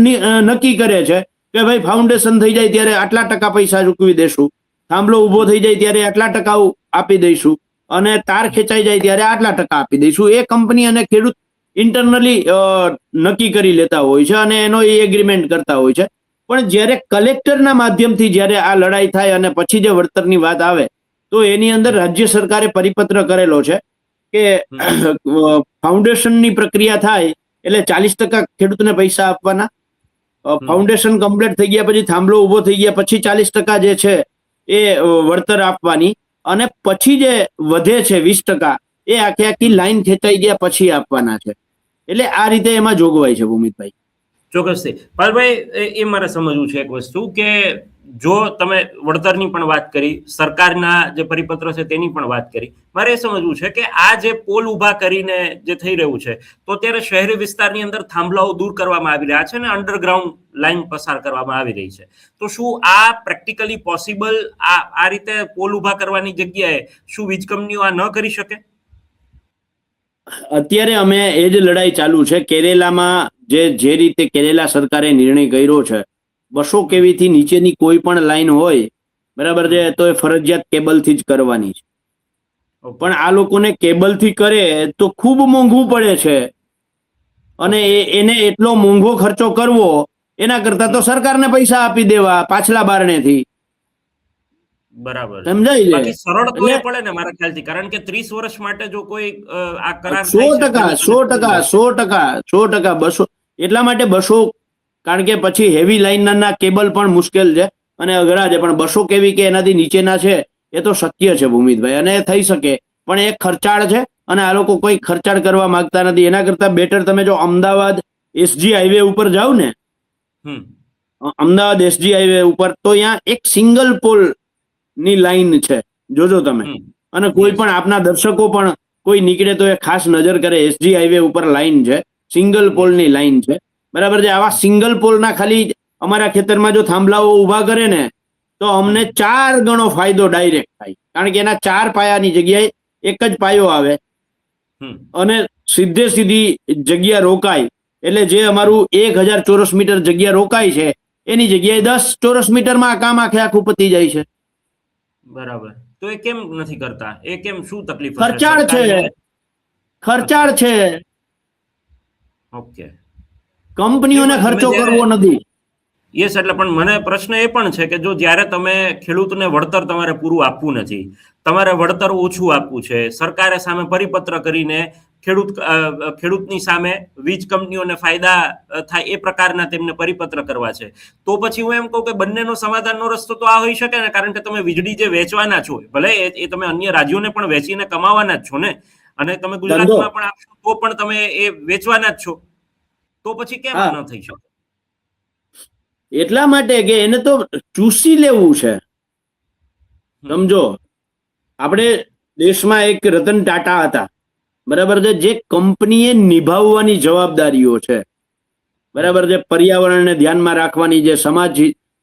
નક્કી કરે છે કે ભાઈ ફાઉન્ડેશન થઈ જાય ત્યારે આટલા ટકા પૈસા ચૂકવી દેશું, થાંભલો ઉભો થઈ જાય ત્યારે આટલા ટકા આપી દઈશું, અને તાર ખેંચાઈ જાય ત્યારે આટલા ટકા આપી દઈશું. એ કંપની અને ખેડૂત ઇન્ટરનલી નક્કી કરી લેતા હોય છે અને એનો એ એગ્રીમેન્ટ કરતા હોય છે. પણ જ્યારે કલેક્ટરના માધ્યમથી જ્યારે આ લડાઈ થાય અને પછી જે વળતરની વાત આવે, તો એની અંદર રાજ્ય સરકારે પરિપત્ર કરેલો છે કે ફાઉન્ડેશનની પ્રક્રિયા થાય એટલે 40% ખેડૂતને પૈસા આપવાના. ફાઉન્ડેશન કમ્પ્લીટ થઈ ગયા પછી, થાંભલો ઉભો થઈ ગયા પછી 40% જે છે એ વળતર આપવાની, અને પછી જે વધે છે 20% એ આખી લાઈન ખેંચાઈ ગયા પછી આપવાના છે. એટલે આ રીતે એમાં જોગવાઈ છે ભૂમિતભાઈ. ચોક્કસથી. પાલભાઈ, એ મારે સમજવું છે એક વસ્તુ કે જો તમે વળતરની પણ વાત કરી, સરકારના જે પરિપત્ર છે તેની પણ વાત કરી, મારે એ સમજવું છે કે આ જે પોલ ઊભા કરીને જે થઈ રહ્યું છે, તો અત્યારે શહેરી વિસ્તારની અંદર થાંભલાઓ દૂર કરવામાં આવી રહ્યા છે અને અંડરગ્રાઉન્ડ લાઈન પસાર કરવામાં આવી રહી છે. તો શું આ પ્રેક્ટિકલી પોસિબલ, આ રીતે પોલ ઊભા કરવાની જગ્યાએ શું વીજ કંપનીઓ આ ન કરી શકે? અત્યારે અમે એ જ લડાઈ ચાલુ છે. કેરેલામાં જે રીતે કેરેલા સરકારે નિર્ણય કર્યો છે, 200 kV થી નીચેની કોઈ પણ લાઈન હોય, બરાબર છે, તો એ ફરજિયાત કેબલથી જ કરવાની છે. પણ આ લોકોને કેબલથી કરે તો ખૂબ મોંઘું પડે છે, અને એને એટલો મોંઘો ખર્ચો કરવો એના કરતા તો સરકારને પૈસા આપી દેવા પાછલા બારણેથી. બરાબર. સમજાય છે? બાકી સરળ તો એ પડે ને મારા ખ્યાલથી, કારણ કે 30 વર્ષ માટે જો કોઈ આ કરાર 100%, 200 એટલા માટે 200, કારણ કે પછી હેવી લાઈનના કેબલ પણ મુશ્કેલ છે અને અઘરા છે. પણ 200 kV કે એનાથી નીચેના છે એ તો શક્ય છે ભૂમિતભાઈ, અને થઈ શકે. પણ એ ખર્ચાળ છે અને આ લોકો કોઈ ખર્ચાળ કરવા માંગતા નથી. એના કરતા બેટર તમે જો અમદાવાદ એસજી હાઈવે ઉપર જાઓ ને, અમદાવાદ એસજી હાઈવે ઉપર, તો ત્યાં એક સિંગલ પોલ ની લાઈન છે, જોજો તમે. અને કોઈ પણ આપના દર્શકો પણ કોઈ નીકળે તો એ ખાસ નજર કરે. એસજી હાઈવે ઉપર લાઈન છે, સિંગલ પોલ ની લાઈન છે. બરાબર છે. આવા સિંગલ પોલ ના ખાલી અમારા ખેતરમાં જો થાંભલાઓ ઉભા કરે ને, તો અમને 4 ગણો ફાયદો ડાયરેક્ટ થાય, કારણ કે એના 4 પાયાની જગ્યાએ એક જ પાયો આવે અને સીધી જગ્યા રોકાય. એટલે જે અમારું 1000 ચોરસ મીટર જગ્યા રોકાય છે, એની જગ્યાએ 10 ચોરસ મીટરમાં આ કામ આખું પતી જાય છે. બરાબર. તો એ કેમ નથી કરતા? એ કેમ, શું તકલીફ? ખર્ચાળ છે. ઓકે, કંપનીઓને ખર્ચો કરવો નથી. યસ. એટલે પણ મને પ્રશ્ન એ પણ છે કે જો જ્યારે તમે ખેડૂતને વળતર તમારે પૂરું આપવું નથી, તમારે વળતર ઓછું આપવું છે, સરકારે સામે પરિપત્ર કરીને ખેડૂતની સામે વીજ કંપનીઓને ફાયદા થાય એ પ્રકારના તેમને પરિપત્ર કરવા છે, તો પછી હું એમ કહું કે બંનેનો સમાધાનનો રસ્તો તો આ હોઈ શકે ને, કારણ કે તમે વીજળી જે વેચવાના છો, ભલે એ તમે અન્ય રાજ્યોને પણ વેચીને કમાવાના જ છો ને, અને તમે ગુજરાતમાં પણ આપશો તો પણ તમે એ વેચવાના જ છો, તો પછી કેમ ન થઈ શકે? એટલા માટે કે એને તો ચૂસી લેવું છે. સમજો, આપણે દેશમાં એક રતન ટાટા હતા, બરાબર છે, જે કંપનીએ નિભાવવાની જવાબદારીઓ છે, બરાબર છે, પર્યાવરણને ધ્યાનમાં રાખવાની, જે સમાજ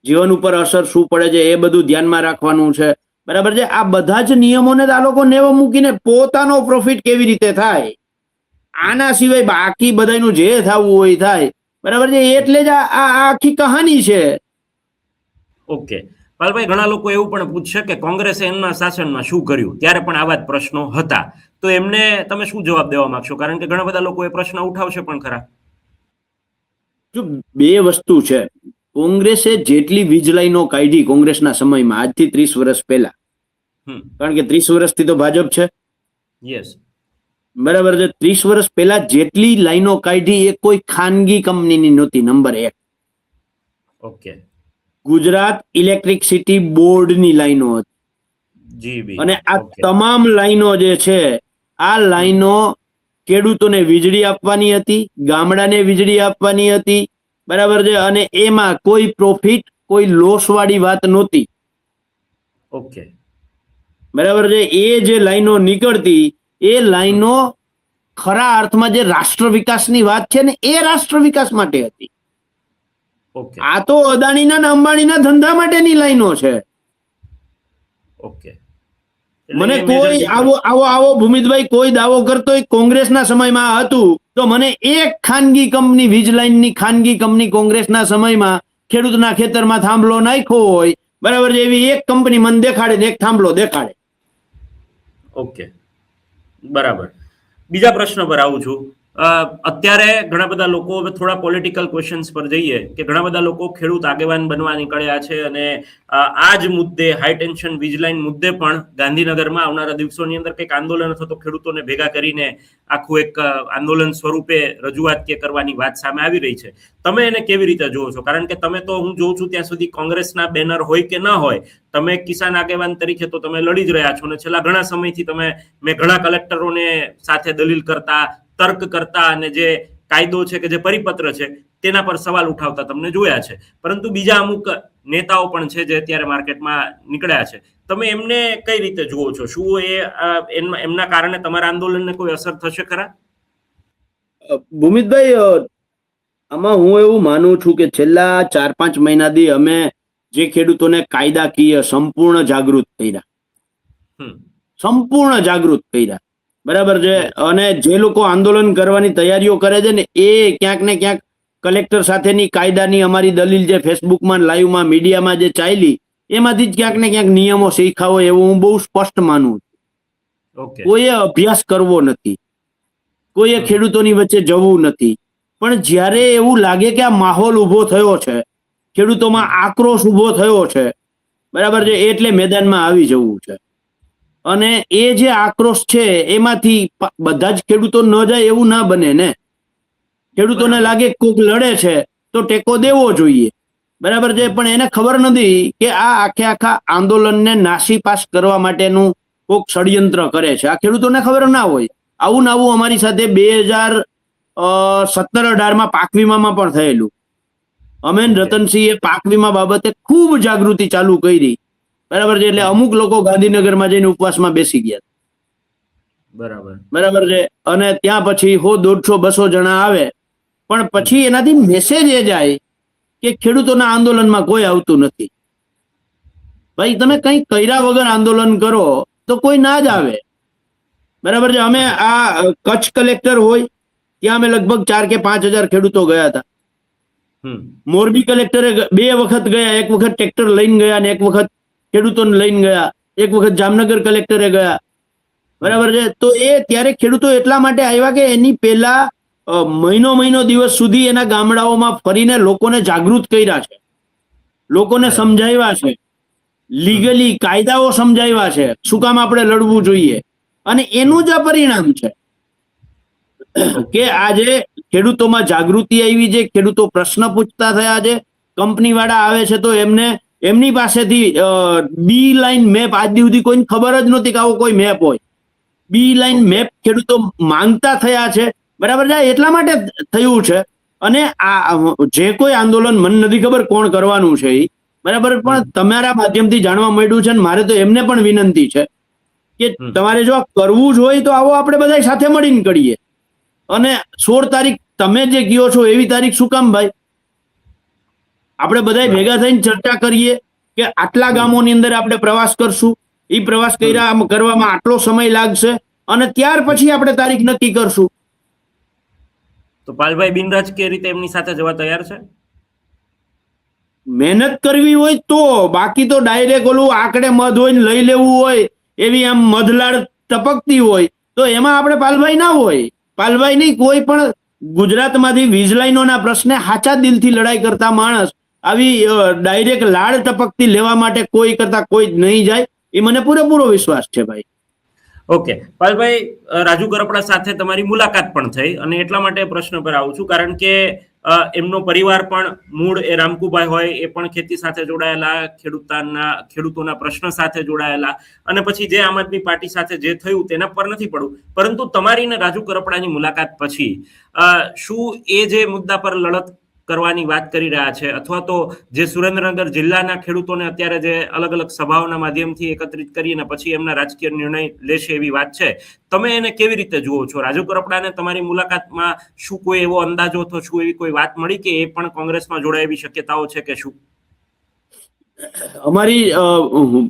જીવન ઉપર અસર શું પડે છે એ બધું ધ્યાનમાં રાખવાનું છે, બરાબર છે. આ બધા જ નિયમોને આ લોકો નેવો મૂકીને પોતાનો પ્રોફિટ કેવી રીતે થાય આના સિવાય બાકી બધાનું જે થવું હોય થાય, બરાબર છે. એટલે જ આ આખી કહાની છે. ઓકે પાલભાઈ, ઘણા લોકો એવું પણ પૂછશે કે કોંગ્રેસે એમના શાસનમાં શું કર્યું, ત્યારે પણ આવા જ પ્રશ્નો હતા, તો એમને તમે શું જવાબ દેવા માંગશો? કારણ કે ઘણા બધા લોકો એ પ્રશ્ન ઉઠાવશે પણ ખરા. જો બે વસ્તુ છે, કોંગ્રેસે જેટલી વીજ લાઈનો કાઢી કોંગ્રેસના સમયમાં આજથી 30 વર્ષ પહેલા, કારણ કે 30 વર્ષથી તો ભાજપ છે, યસ, બરાબર છે. 30 વર્ષ પહેલા જેટલી લાઈનો કાઢી એ કોઈ ખાનગી કંપનીની નહોતી. નંબર 1, ઓકે, ગુજરાત ઇલેક્ટ્રિસિટી બોર્ડની લાઈનો હતી. જીબી, અને આ ઓકે, તમામ લાઈનો જે છે, આ લાઈનો ખેડૂતોને વીજળી આપવાની હતી, ગામડાને વીજળી આપવાની હતી, બરાબર છે. અને એમાં કોઈ પ્રોફિટ, કોઈ લોસ વાળી વાત નહોતી, ઓકે, બરાબર છે. એ જે લાઈનો નીકળતી એ લાઈનો ખરા અર્થમાં જે રાષ્ટ્ર વિકાસની વાત છે ને, એ રાષ્ટ્ર વિકાસ માટે હતી. ઓકે, આ તો અદાણીના ને અંબાણીના ધંધા માટેની લાઈનો છે. ઓકે. મને કોઈ આવો ભૂમિતભાઈ કોઈ દાવો કરતો હોય કોંગ્રેસના સમયમાં હતું તો મને એક ખાનગી કંપની, વીજ લાઈનની ખાનગી કંપની કોંગ્રેસના સમયમાં ખેડૂતના ખેતરમાં થાંભલો નાખ્યો હોય, બરાબર છે, એવી એક કંપની મને દેખાડે ને એક થાંભલો દેખાડે. ઓકે, બરાબર. બીજા પ્રશ્ન પર આવું છું. અત્યારે ઘણા બધા લોકો, હવે થોડા પોલિટિકલ ક્વેશ્ચન્સ પર જઈએ, કે ઘણા બધા લોકો ખેડૂત આગેવાન બનવા નીકળ્યા છે અને આ જ મુદ્દે, હાઈ ટેન્શન વીજ લાઈન મુદ્દે પણ ગાંધીનગરમાં આવનારા દિવસોની અંદર કંઈક આંદોલન અથવા તો ખેડૂતોને ભેગા કરીને આખું એક આંદોલન સ્વરૂપે રજૂઆત કે કરવાની વાત સામે આવી રહી છે. તમે એને કેવી રીતે જોવો છો? કારણ કે તમે તો, હું જોઉં છું ત્યાં સુધી, કોંગ્રેસના બેનર હોય કે ના હોય, તમે કિસાન આગેવાન તરીકે તો તમે લડી જ રહ્યા છો અને છેલ્લા ઘણા સમયથી મેં ઘણા કલેક્ટરોને સાથે દલીલ કરતા, તર્ક કરતા અને જે કાયદો છે કે જે પરિપત્ર છે તેના પર સવાલ ઉઠાવતા તમને જોયા છે. પરંતુ બીજા અમુક નેતાઓ પણ છે જે અત્યારે માર્કેટમાં નીકળ્યા છે. તમે એમને કઈ રીતે જુઓ છો? શું એમના કારણે તમારા આંદોલનને કોઈ અસર થશે ખરા? ભૂમિતભાઈ, આમાં હું એવું માનું છું કે છેલ્લા 4-5 મહિનાથી અમે જે ખેડૂતોને કાયદાકીય સંપૂર્ણ જાગૃત કર્યા, સંપૂર્ણ જાગૃત કર્યા, બરાબર છે. અને જે લોકો આંદોલન કરવાની તૈયારીઓ કરે છે ને, એ ક્યાંક ને ક્યાંક કલેક્ટર સાથેની કાયદાની અમારી દલીલ જે ફેસબુકમાં, લાઈવમાં, મીડિયામાં જે ચાલી, એમાંથી જ ક્યાંક ને ક્યાંક નિયમો શીખ્યા હોય એવું હું બહુ સ્પષ્ટ માનું છું. કોઈએ અભ્યાસ કરવો નથી, કોઈએ ખેડૂતોની વચ્ચે જવું નથી. પણ જ્યારે એવું લાગે કે આ માહોલ ઉભો થયો છે, ખેડૂતોમાં આક્રોશ ઉભો થયો છે, બરાબર છે, એટલે મેદાનમાં આવી જવું છે. અને એ જે આક્રોશ છે એમાંથી બધા જ ખેડૂતો ન જાય એવું ના બને ને. ખેડૂતોને લાગે કોક લડે છે તો ટેકો દેવો જોઈએ, બરાબર છે. પણ એને ખબર નથી કે આ આખા આંદોલનને નાસીપાસ કરવા માટેનું કોક ષડયંત્ર કરે છે. આ ખેડૂતોને ખબર ના હોય. આવું ને આવું અમારી સાથે 2017-18માં પાક વીમામાં પણ થયેલું. અમે રતનસિંહે પાક વીમા બાબતે ખૂબ જાગૃતિ ચાલુ કરી, બરાબર છે. એટલે અમુક લોકો ગાંધીનગરમાં જઈને ઉપવાસમાં બેસી ગયા, બરાબર છે. અને ત્યાં પછી 100-150-200 જણા આવે, પણ પછી એનાથી મેસેજ એ જાય કે ખેડૂતોના આંદોલનમાં કોઈ આવતું નથી. ભાઈ, તમે કંઈ કર્યા વગર આંદોલન કરો તો કોઈ ના જ આવે, બરાબર છે. અમે આ કચ્છ કલેક્ટર હોય ત્યાં અમે લગભગ 4 કે 5 હજાર ખેડૂતો ગયા હતા. મોરબી કલેક્ટરે 2 વખત ગયા, એક વખત ટ્રેક્ટર લઈને ગયા અને એક વખત ખેડૂતોને લઈને ગયા, એક વખત જામનગર કલેક્ટરે ગયા, બરાબર છે. તો એ ત્યારે ખેડૂતો એટલા માટે આવ્યા કે એની પહેલા મહિનો દિવસ સુધી એના ગામડાઓમાં ફરીને લોકોને જાગૃત કર્યા છે, લોકોને સમજાવ્યા છે, લીગલી કાયદાઓ સમજાવ્યા છે, શું કામ આપણે લડવું જોઈએ. અને એનું જ આ પરિણામ છે કે આજે ખેડૂતોમાં જાગૃતિ આવી છે, ખેડૂતો પ્રશ્ન પૂછતા થયા છે. કંપની વાળા આવે છે તો એમની પાસેથી બી લાઈન મેપ આજ સુધી કોઈને ખબર જ નહોતી કે આવો કોઈ મેપ હોય. બી લાઈન મેપ ખેડૂતો માંગતા થયા છે, બરાબર છે. એટલા માટે થયું છે. અને આ જે કોઈ આંદોલન, મને નથી ખબર કોણ કરવાનું છે એ, બરાબર, પણ તમારા માધ્યમથી જાણવા મળ્યું છે. મારે તો એમને પણ વિનંતી છે કે તમારે જો કરવું જ હોય તો આવો આપણે બધા સાથે મળીને કરીએ. અને 16 તારીખ તમે જે કહો છો એવી તારીખ શું કામ ભાઈ? આપણે બધા ભેગા થઈને ચર્ચા કરીએ કે આટલા ગામોની અંદર આપણે પ્રવાસ કરશું, એ પ્રવાસ કરવામાં આટલો સમય લાગશે અને ત્યાર પછી આપણે તારીખ નક્કી કરશું. તો પાલભાઈ બિનરાજકીય રીતે એમની સાથે જવા તૈયાર છે? મહેનત કરવી હોય તો, બાકી તો ડાયરેક્ટ ઓલું આંકડે મધ હોય ને લઈ લેવું હોય, એવી આમ મધલાડ ટપકતી હોય તો એમાં આપણે પાલભાઈ ના હોય. પાલભાઈ નહીં, કોઈ પણ ગુજરાતમાંથી વીજ લાઈનોના પ્રશ્ને સાચા દિલથી લડાઈ કરતા માણસ આવી ડાયરેક્ટ લાડ ટપકતી લેવા માટે કોઈ કરતા કોઈ જ નહીં જાય, એ મને પૂરેપૂરો વિશ્વાસ છે ભાઈ. ઓકે પાલભાઈ, રાજુ કરપડા સાથે તમારી મુલાકાત પણ થઈ અને એટલા માટે પ્રશ્ન પર આવું છું કારણ કે એમનો પરિવાર પણ મૂળ એ રામકુભાઈ હોય એ પણ ખેતી સાથે જોડાયેલા, ખેડૂતોના પ્રશ્ન સાથે જોડાયેલા, અને પછી જે આમ આદમી પાર્ટી સાથે જે થયું તેના પર નથી પડવું, પરંતુ તમારી ને રાજુ કરપડાની મુલાકાત પછી શું એ જે મુદ્દા પર લડત કરવાની વાત કરી રહ્યા છે અથવા તો જે સુરેન્દ્રનગર જિલ્લાના ખેડૂતોને અત્યારે જે અલગ અલગ સભાઓના માધ્યમથી એકત્રિત કરીને પછી એમના રાજકીય નિર્ણય લેશે એવી વાત છે, તમે એને કેવી રીતે જુઓ છો? રાજુ કરપડાને તમારી મુલાકાતમાં શું કોઈ એવો અંદાજો હતો, શું એવી કોઈ વાત મળી કે એ પણ કોંગ્રેસમાં જોડાય એવી શક્યતાઓ છે કે શું? અમારી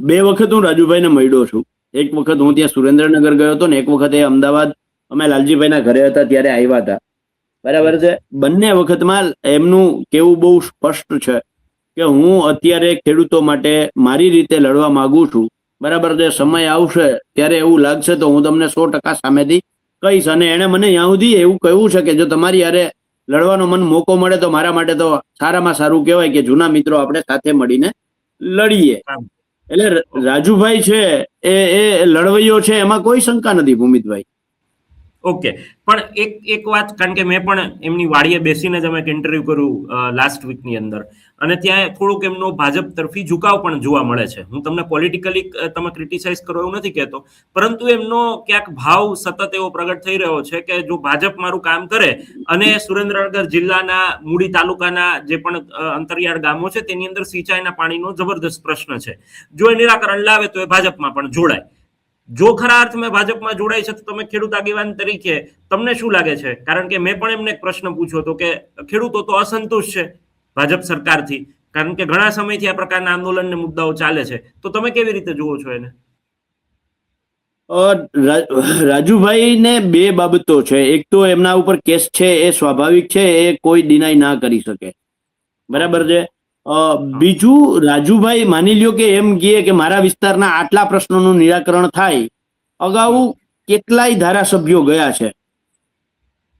2 વખત હું રાજુભાઈને મળ્યો છું. એક વખત હું ત્યાં સુરેન્દ્રનગર ગયો હતો ને એક વખત એ અમદાવાદ અમે લાલજીભાઈના ઘરે હતા ત્યારે આવ્યા હતા. બરાબર છે. બંને વખતમાં એમનું કેવું બહુ સ્પષ્ટ છે કે હું અત્યારે ખેડૂતો માટે મારી રીતે લડવા માંગુ છું. બરાબર છે. સમય આવશે ત્યારે એવું લાગશે તો હું તમને 100% સામેથી કહીશ. અને એને મને ત્યાં સુધી એવું કહ્યું છે કે જો તમારી યારે લડવાનો મને મોકો મળે તો મારા માટે તો સારામાં સારું કહેવાય કે જૂના મિત્રો આપણે સાથે મળીને લડીએ. એટલે રાજુભાઈ છે એ લડવૈયો છે, એમાં કોઈ શંકા નથી ભૂમિતભાઈ. ઓકે, પણ એક વાત, કારણ કે મેં પણ એમની વાડીએ બેસીને જ અમે એક ઇન્ટરવ્યુ કર્યું લાસ્ટ વીકની અંદર, અને ત્યાં થોડુંક એમનો ભાજપ તરફી ઝુકાવ પણ જોવા મળે છે. હું તમને પોલિટિકલી તમે ક્રિટિસાઇઝ કરો એવું નથી કહેતો, પરંતુ એમનો ક્યાંક ભાવ સતત એવો પ્રગટ થઈ રહ્યો છે કે જો ભાજપ મારું કામ કરે અને સુરેન્દ્રનગર જિલ્લાના મૂડી તાલુકાના જે પણ અંતરિયાળ ગામો છે તેની અંદર સિંચાઈના પાણીનો જબરદસ્ત પ્રશ્ન છે, જો એ નિરાકરણ લાવે તો એ ભાજપમાં પણ જોડાય. જો ખરા અર્થમાં ભાજપમાં જોડાય છે તો તમે ખેડૂત આગેવાન તરીકે તમને શું લાગે છે? કારણ કે મેં પણ એમને એક પ્રશ્ન પૂછ્યો હતો કે ખેડૂતો તો અસંતુષ્ટ છે ભાજપ સરકારથી, કારણ કે ઘણા સમયથી આ પ્રકારના આંદોલન ને મુદ્દાઓ ચાલે છે, તો તમે કેવી રીતે જુઓ છો એને? રાજુભાઈને 2 બાબતો છે. એક તો એમના ઉપર કેસ છે એ સ્વાભાવિક છે, એ કોઈ ડિનાય ના કરી શકે. બરાબર છે. બીજું, રાજુભાઈ માની લ્યો કે એમ કહે કે મારા વિસ્તારના આટલા પ્રશ્નોનું નિરાકરણ થાય. અગાઉ કેટલાય ધારાસભ્યો ગયા છે,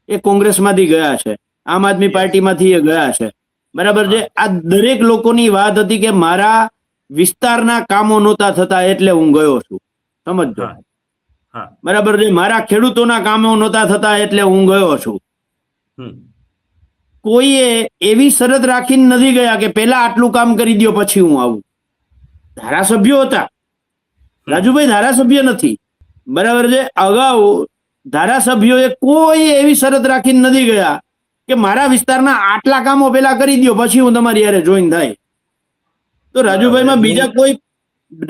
એ કોંગ્રેસમાંથી ગયા છે, આમ આદમી પાર્ટીમાંથી એ ગયા છે. બરાબર છે. આ દરેક લોકોની વાત હતી કે મારા વિસ્તારના કામો નહોતા થતા એટલે હું ગયો છું. સમજો. બરાબર છે. મારા ખેડૂતોના કામો નહોતા થતા એટલે હું ગયો છું. કોઈએ એવી શરત રાખીને નથી ગયા કે પેલા આટલું કામ કરી દો પછી હું આવું. ધારાસભ્યો હતા, રાજુભાઈ ધારાસભ્ય નથી. બરાબર છે. અગાઉ ધારાસભ્યોએ કોઈ એવી શરત રાખીને નથી ગયા કે મારા વિસ્તારના આટલા કામો પેલા કરી દો પછી હું તમારી યારે જોઈન થાય. તો રાજુભાઈમાં બીજા કોઈ,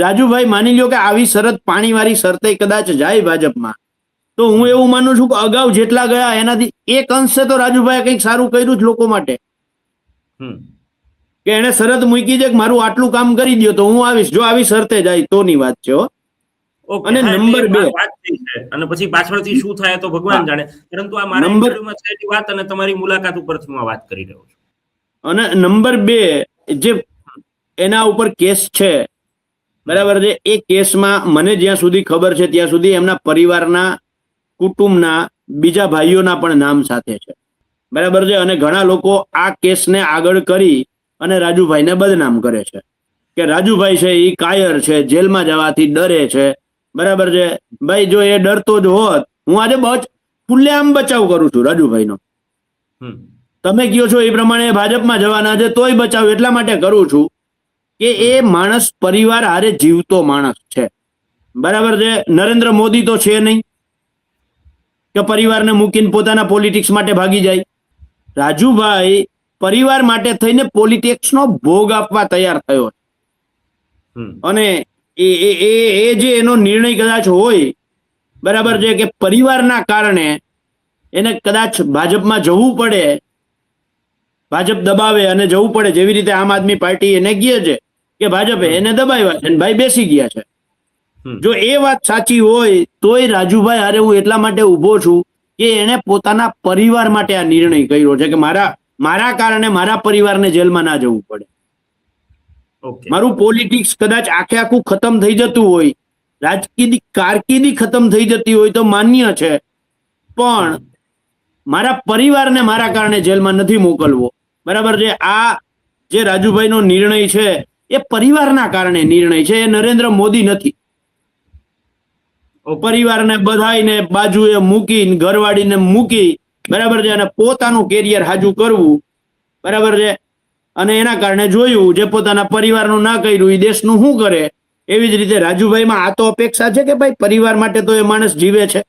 રાજુભાઈ માની લ્યો કે આવી શરત પાણીવાળી શરતે કદાચ જાય ભાજપમાં, તો હું એવું માનું છું કે અગાઉ જેટલા ગયા એનાથી એક અંશે તો રાજુભાઈએ કંઈક સારું કર્યું જ લોકો માટે, કે એને શરત મૂકી છે કે મારું આટલું કામ કરી દો તો હું આવીશ. જો આવી શરતે જાય તોની વાત છે. અને નંબર 2, અને પછી પાછળથી શું થાય તો ભગવાન જાણે, પરંતુ આ મારા ઇન્ટરવ્યુમાં થયેલી વાત અને તમારી મુલાકાત ઉપરથી હું વાત કરી રહ્યો છું. અને નંબર 2, જે એના ઉપર કેસ છે, બરાબર છે, એ કેસમાં મને જ્યાં સુધી ખબર છે ત્યાં સુધી એમના પરિવારના, કુટુંબના બીજા ભાઈઓના પણ નામ સાથે છે. બરાબર છે. અને ઘણા લોકો આ કેસને આગળ કરી અને રાજુભાઈને બદનામ કરે છે કે રાજુભાઈ છે એ કાયર છે, જેલમાં જવાથી ડરે છે. બરાબર છે. ભાઈ જો એ ડરતો જ હોત, હું આજે ખુલ્લેઆમ બચાવ કરું છું રાજુભાઈનો. તમે કહો છો એ પ્રમાણે ભાજપમાં જવાના છે તોય બચાવ એટલા માટે કરું છું કે એ માણસ પરિવાર હારે જીવતો માણસ છે. બરાબર છે. નરેન્દ્ર મોદી તો છે નહીં કે પરિવારને મૂકીને પોતાના પોલિટિક્સ માટે ભાગી જાય. રાજુભાઈ પરિવાર માટે થઈને પોલિટિક્સનો ભોગ આપવા તૈયાર થયો છે. અને એ જે એનો નિર્ણય કદાચ હોય, બરાબર છે, કે પરિવારના કારણે એને કદાચ ભાજપમાં જવું પડે, ભાજપ દબાવે અને જવું પડે, જેવી રીતે આમ આદમી પાર્ટી એને કહે છે કે ભાજપે એને દબાવ્યા છે અને ભાઈ બેસી ગયા છે. જો એ વાત સાચી હોય તોય રાજુભાઈ હારે હું એટલા માટે ઉભો છું કે એને પોતાના પરિવાર માટે આ નિર્ણય કર્યો છે કે મારા કારણે મારા પરિવારને જેલમાં ના જવું પડે. મારું પોલિટિક્સ કદાચ આખે આખું ખતમ થઈ જતું હોય, રાજકીય કારકિર્દી ખતમ થઈ જતી હોય તો માન્ય છે, પણ મારા પરિવારને મારા કારણે જેલમાં નથી મોકલવો. બરાબર છે. આ જે રાજુભાઈનો નિર્ણય છે એ પરિવારના કારણે નિર્ણય છે, એ નરેન્દ્ર મોદી નથી. પરિવારને બધાઈને બાજુએ મૂકીને ઘરવાળીને મૂકી, બરાબર છે, અને પોતાનું કેરિયર હાજુ કરવું, બરાબર છે, અને એના કારણે જોયું જે પોતાના પરિવારનું ના કર્યું એ દેશનું શું કરે. એવી જ રીતે રાજુભાઈમાં આ તો અપેક્ષા છે કે ભાઈ પરિવાર માટે તો એ માણસ જીવે છે.